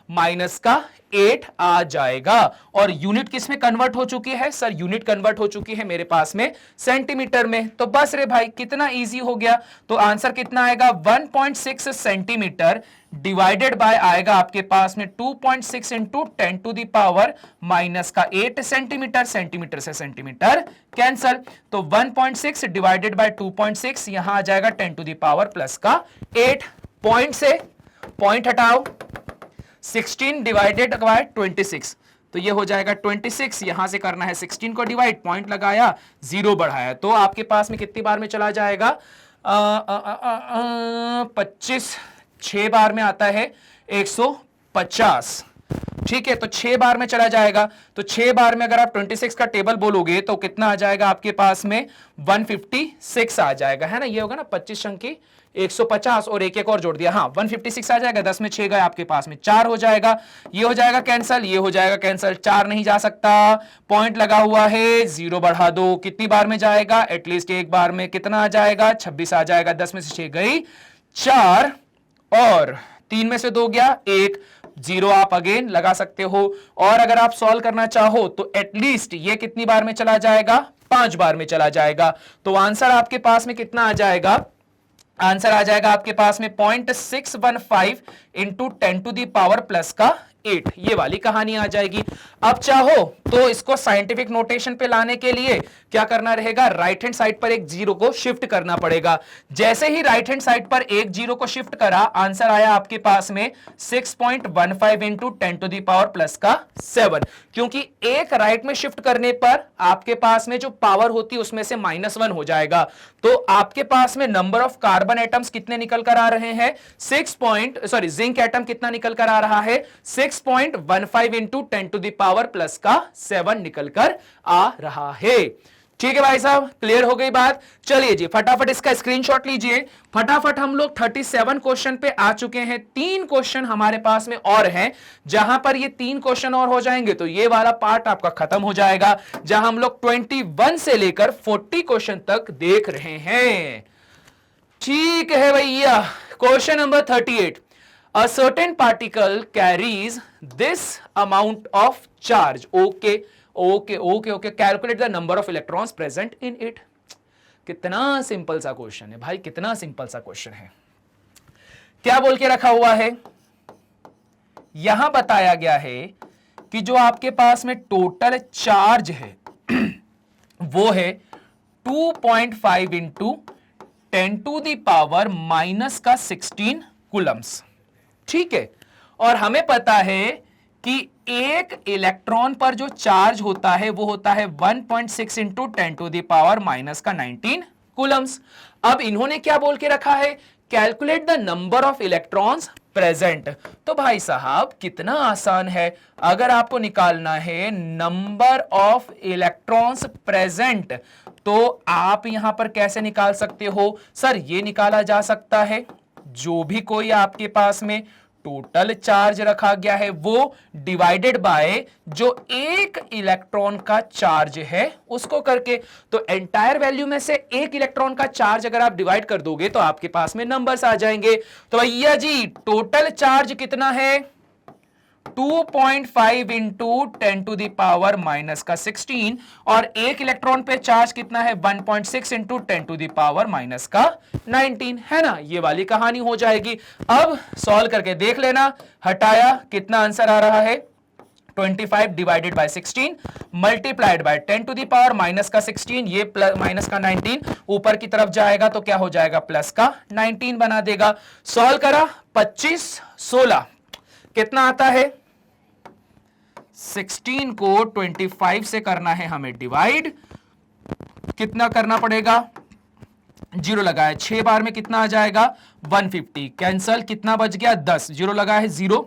minus का 8 आ जाएगा। और यूनिट किस में कन्वर्ट हो चुकी है सर, यूनिट कन्वर्ट हो चुकी है मेरे पास में सेंटीमीटर में। तो बस रे भाई कितना इजी हो गया। तो आंसर कितना आएगा, 1.6 सेंटीमीटर डिवाइडेड बाय आएगा आपके पास में 2.6 into 10 to the power minus का 8 सेंटीमीटर, सेंटीमीटर से सेंटीमीटर कैंसल। तो 1.6 डिवाइडेड बाय 2.6 यहां आ जाएगा 10 टू द पावर प्लस का 8। पॉइंट से पॉइंट हटाओ, 16 डिवाइडेड बाय 26, तो ये हो जाएगा 26, यहां से करना है 16 को डिवाइड, पॉइंट लगाया, 0 बढ़ाया, तो आपके पास में कितनी बार में चला जाएगा, 25, 6 बार में आता है 150, ठीक है, तो 6 बार में चला जाएगा। तो 6 बार में अगर आप 26 का टेबल बोलोगे तो कितना आ जाएगा आपके पास में, 156 आ जाएगा, है ना, ये होगा ना 25 शंकी 150 और एक और जोड़ दिया, हाँ 156 आ जाएगा, 10 में 6 गए आपके पास में 4 हो जाएगा, ये हो जाएगा कैंसल, ये हो जाएगा कैंसल, 4 नहीं जा सकता, पॉइंट लगा हुआ है, 0 बढ़ा दो, कितनी बार में जाएगा, एटलीस्ट एक बार में कितना आ जाएगा, 26 आ जाएगा, 10 में से 6 गई 4 और 3 में से 2 गया 1, 0 आप अगेन लगा सकते हो। और अगर आप सॉल्व करना चाहो तो एटलीस्ट ये कितनी बार में चला जाएगा, 5 बार में चला जाएगा। तो आंसर आपके पास में कितना आ जाएगा, आंसर आ जाएगा आपके पास में 0.615 into 10 to the power plus का 8, ये वाली कहानी आ जाएगी। अब चाहो तो इसको साइंटिफिक नोटेशन पे लाने के लिए क्या करना रहेगा, राइट हैंड साइड पर एक 0 को शिफ्ट करना पड़ेगा। जैसे ही राइट हैंड साइड पर एक 0 को शिफ्ट करा, आंसर आया आपके पास में 6.15 into 10 to the power plus का 7, क्योंकि एक राइट में शिफ्ट करने पर आपके पास में जो पावर होती है उसमें से -1 हो जाएगा। तो आपके पास में नंबर ऑफ कार्बन एटम्स कितने निकल कर आ रहे हैं, जिंक एटम कितना निकल कर आ रहा है, 6.15 into 10 to the power plus का 7 निकल कर आ रहा है। ठीक है भाई साहब, क्लियर हो गई बात। चलिए जी फटाफट इसका स्क्रीनशॉट लीजिए। फटाफट हम लोग 37 क्वेश्चन पे आ चुके हैं। 3 क्वेश्चन हमारे पास में और हैं, जहां पर ये 3 क्वेश्चन और हो जाएंगे तो ये वाला पार्ट आपका खत्म हो जाएगा, जहां हम लोग 21 से लेकर 40 क्वेश्चन तक देख रहे हैं। ठीक है भैया, question number 38, a certain particle carries this amount of charge, okay, calculate the number of electrons present in it। कितना सिंपल सा क्वेश्चन है भाई, कितना सिंपल सा क्वेश्चन है। क्या बोल के रखा हुआ है, यहां बताया गया है कि जो आपके पास में टोटल चार्ज है वो है 2.5 into 10 to the power minus का 16 कूलम्स, ठीक है। और हमें पता है कि एक इलेक्ट्रॉन पर जो चार्ज होता है वो होता है 1.6 into 10 to the power minus का 19 कूलम्स। अब इन्होंने क्या बोल के रखा है, calculate the number of electrons present. तो भाई साहब कितना आसान है, अगर आपको निकालना है नंबर ऑफ इलेक्ट्रॉन्स प्रेजेंट तो आप यहां पर कैसे निकाल सकते हो सर, ये निकाला जा सकता है जो भी कोई आपके पास में टोटल चार्ज रखा गया है वो डिवाइडेड बाय जो एक इलेक्ट्रॉन का चार्ज है उसको करके। तो एंटायर वैल्यू में से एक इलेक्ट्रॉन का चार्ज अगर आप डिवाइड कर दोगे तो आपके पास में नंबर्स आ जाएंगे। तो भैया जी टोटल चार्ज कितना है, 2.5 into 10 to the power minus का 16, और एक इलेक्ट्रॉन पे चार्ज कितना है 1.6 into 10 to the power minus का 19, है ना, ये वाली कहानी हो जाएगी। अब सॉल्व करके देख लेना, हटाया कितना आंसर आ रहा है 25 divided by 16 multiplied by 10 to the power minus का 16, ये प्लस माइनस का 19 ऊपर की तरफ जाएगा तो क्या हो जाएगा प्लस का 19 बना देगा। सॉल्व करा 25 16 कितना आता है, 16 को 25 से करना है हमें डिवाइड, कितना करना पड़ेगा, जीरो लगाया 6 बार में कितना आ जाएगा 150, कैंसल कितना बच गया 10, जीरो लगा है 0,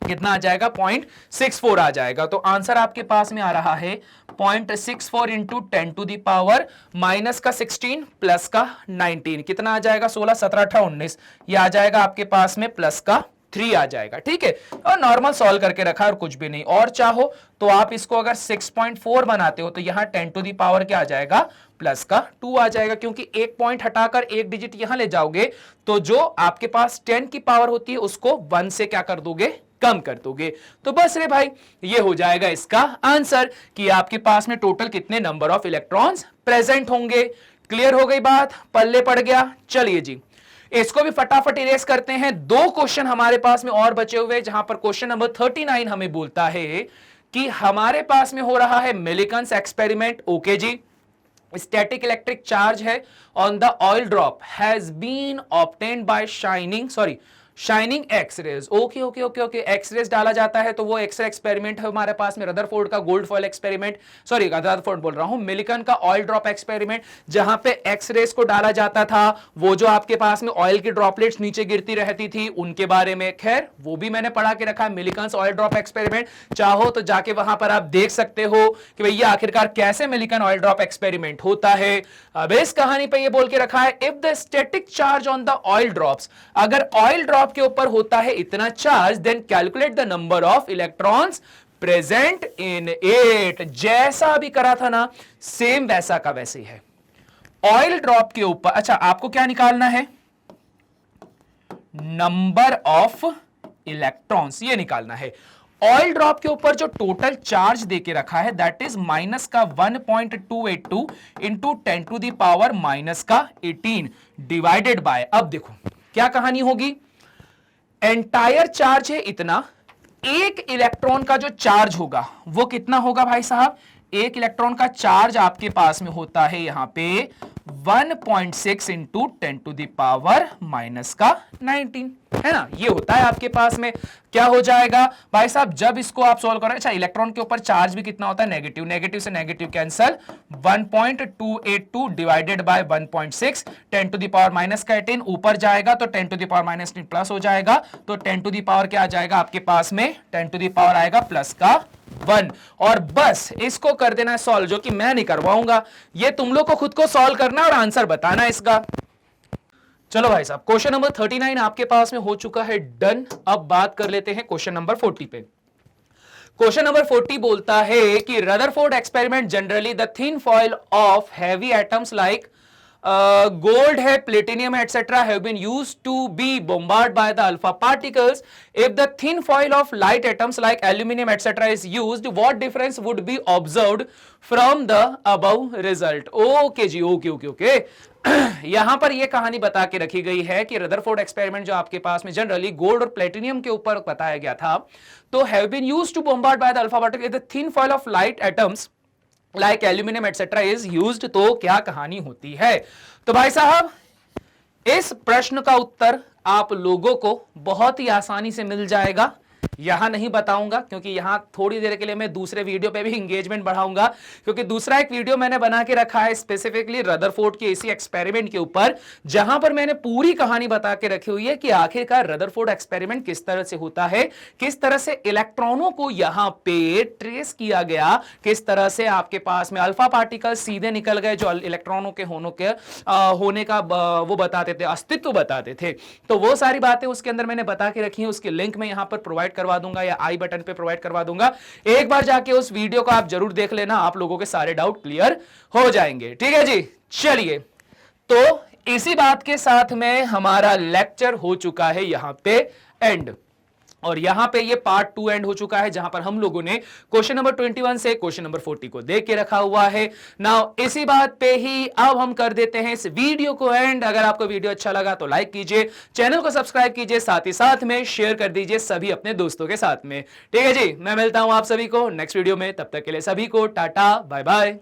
कितना आ जाएगा 0.64 आ जाएगा। तो आंसर आपके पास में आ रहा है 0.64 into 10 to the power minus का 16 प्लस का 19, कितना आ जाएगा 16 17 18 19, ये आ जाएगा आपके पास में प्लस का 3 आ जाएगा, ठीक है। और नॉर्मल सॉल्व करके रखा और कुछ भी नहीं, और चाहो तो आप इसको अगर 6.4 बनाते हो तो यहां 10 टू द पावर क्या आ जाएगा प्लस का 2 आ जाएगा, क्योंकि एक पॉइंट हटाकर एक डिजिट यहां ले जाओगे तो जो आपके पास 10 की पावर होती है उसको 1 से क्या कर दोगे, कम कर दोगे। तो बस रे भाई ये हो जाएगा इसका आंसर कि आपके पास में टोटल कितने नंबर ऑफ इलेक्ट्रॉन्स प्रेजेंट होंगे। क्लियर हो गई बात, पल्ले पड़ गया। चलिए जी इसको भी फटाफट इरेज करते हैं। 2 क्वेश्चन हमारे पास में और बचे हुए, जहां पर क्वेश्चन नंबर 39 हमें बोलता है कि हमारे पास में हो रहा है मिलिकन्स एक्सपेरिमेंट। ओके जी, स्टैटिक इलेक्ट्रिक चार्ज है on the oil drop has been obtained by shining X rays. Okay okay okay okay, X rays डाला जाता है तो वो एक्स रे एक्सपेरिमेंट है हमारे पास में, रदरफोर्ड का gold foil experiment, sorry Rutherford बोल रहा हूं, मिलिकन का ऑयल ड्रॉप एक्सपेरिमेंट, जहां पे एक्स रेज को डाला जाता था, वो जो आपके पास में ऑयल की ड्रॉपलेट्स नीचे गिरती रहती थी उनके बारे में, खैर वो भी मैंने पढ़ा के रखा है, मिलिकन ऑयल ड्रॉप एक्सपेरिमेंट। चाहो तो जाके वहां पर आप देख सकते हो कि भैया आखिरकार कैसे मिलिकन ऑयल ड्रॉप एक्सपेरिमेंट होता है। अब इस कहानी पे ये बोल के रखा है, if the static charge on the oil drops, अगर ऑयल ड्रॉप के ऊपर होता है इतना charge, then calculate the number of electrons present in it. जैसा अभी करा था ना सेम वैसा का वैसे ही है। ऑयल ड्रॉप के ऊपर, अच्छा आपको क्या निकालना है, नंबर ऑफ इलेक्ट्रॉन्स ये निकालना है। ऑयल ड्रॉप के ऊपर जो टोटल चार्ज देके रखा है दैट इज माइनस का 1.282 into 10 to the power minus का 18 डिवाइडेड बाय, अब देखो क्या कहानी होगी, एंटायर चार्ज है इतना, एक इलेक्ट्रॉन का जो चार्ज होगा वो कितना होगा भाई साहब, एक इलेक्ट्रॉन का चार्ज आपके पास में होता है यहां पे 1.6 into 10 to the power minus का 19, है ना, ये होता है आपके पास में। क्या हो जाएगा भाई साहब जब इसको आप सॉल्व करें, अच्छा इलेक्ट्रॉन के ऊपर चार्ज भी कितना होता है नेगेटिव, नेगेटिव से negative cancel, 1.282 divided by 1.6 10 to the power minus का 18 ऊपर जाएगा तो 10 to the power minus 18 plus हो जाएगा, तो 10 टू द पावर क्या आ जाएगा आपके पास में, 10 टू द पावर आएगा प्लस का 1, और बस इसको कर देना है सॉल्व, जो कि मैं नहीं करवाऊंगा, ये तुम लोग को खुद को सॉल्व करना और आंसर बताना है इसका। चलो भाई साहब क्वेश्चन नंबर 39 आपके पास में हो चुका है डन। अब बात कर लेते हैं क्वेश्चन नंबर 40 पे। क्वेश्चन नंबर 40 बोलता है कि Rutherford experiment generally the thin foil of heavy atoms like gold है, platinum etc. have been used to be bombarded by the alpha particles. If the thin foil of light atoms like aluminum etc. is used, what difference would be observed from the above result? Okay जी, okay. यहां पर यह कहानी बता के रखी गई है कि रदरफोर्ड एक्सपेरिमेंट जो आपके पास में जनरली गोल्ड और प्लेटिनियम के ऊपर बताया गया था, तो have been used to bombard by the alpha particle the thin foil of light atoms like aluminium etcetera is used. तो क्या कहानी होती है, तो भाई साहब इस प्रश्न का उत्तर आप लोगों को बहुत ही आसानी से मिल जाएगा। यहां नहीं बताऊंगा, क्योंकि यहां थोड़ी देर के लिए मैं दूसरे वीडियो पे भी एंगेजमेंट बढ़ाऊंगा, क्योंकि दूसरा एक वीडियो मैंने बना के रखा है स्पेसिफिकली रदरफोर्ड के इसी एक्सपेरिमेंट के ऊपर, जहां पर मैंने पूरी कहानी बता के रखी हुई है कि आखिरकार रदरफोर्ड एक्सपेरिमेंट किस तरह से होता है, किस तरह से इलेक्ट्रॉनों को यहां पे ट्रेस किया गया, किस तरह से आपके पास में अल्फा पार्टिकल सीधे निकल गए जो इलेक्ट्रॉनों के होने का वो बताते थे, अस्तित्व बताते थे। तो वो सारी बातें उसके अंदर मैंने बता के रखी है, उसकी लिंक मैं यहां पर प्रोवाइड करवा दूंगा या आई बटन पे प्रोवाइड करवा दूंगा। एक बार जाके उस वीडियो को आप जरूर देख लेना, आप लोगों के सारे डाउट क्लियर हो जाएंगे। ठीक है जी, चलिए, तो इसी बात के साथ में हमारा लेक्चर हो चुका है यहां पे एंड, और यहां पे ये पार्ट 2 एंड हो चुका है, जहां पर हम लोगों ने क्वेश्चन नंबर 21 से क्वेश्चन नंबर 40 को देख के रखा हुआ है। नाउ इसी बात पे ही अब हम कर देते हैं इस वीडियो को एंड। अगर आपको वीडियो अच्छा लगा तो लाइक कीजिए, चैनल को सब्सक्राइब कीजिए, साथ ही साथ में शेयर कर दीजिए सभी अपने दोस्तों के साथ में। ठीक है जी, मैं मिलता हूं आप सभी को नेक्स्ट वीडियो में, तब तक के लिए सभी को टाटा बाय बाय।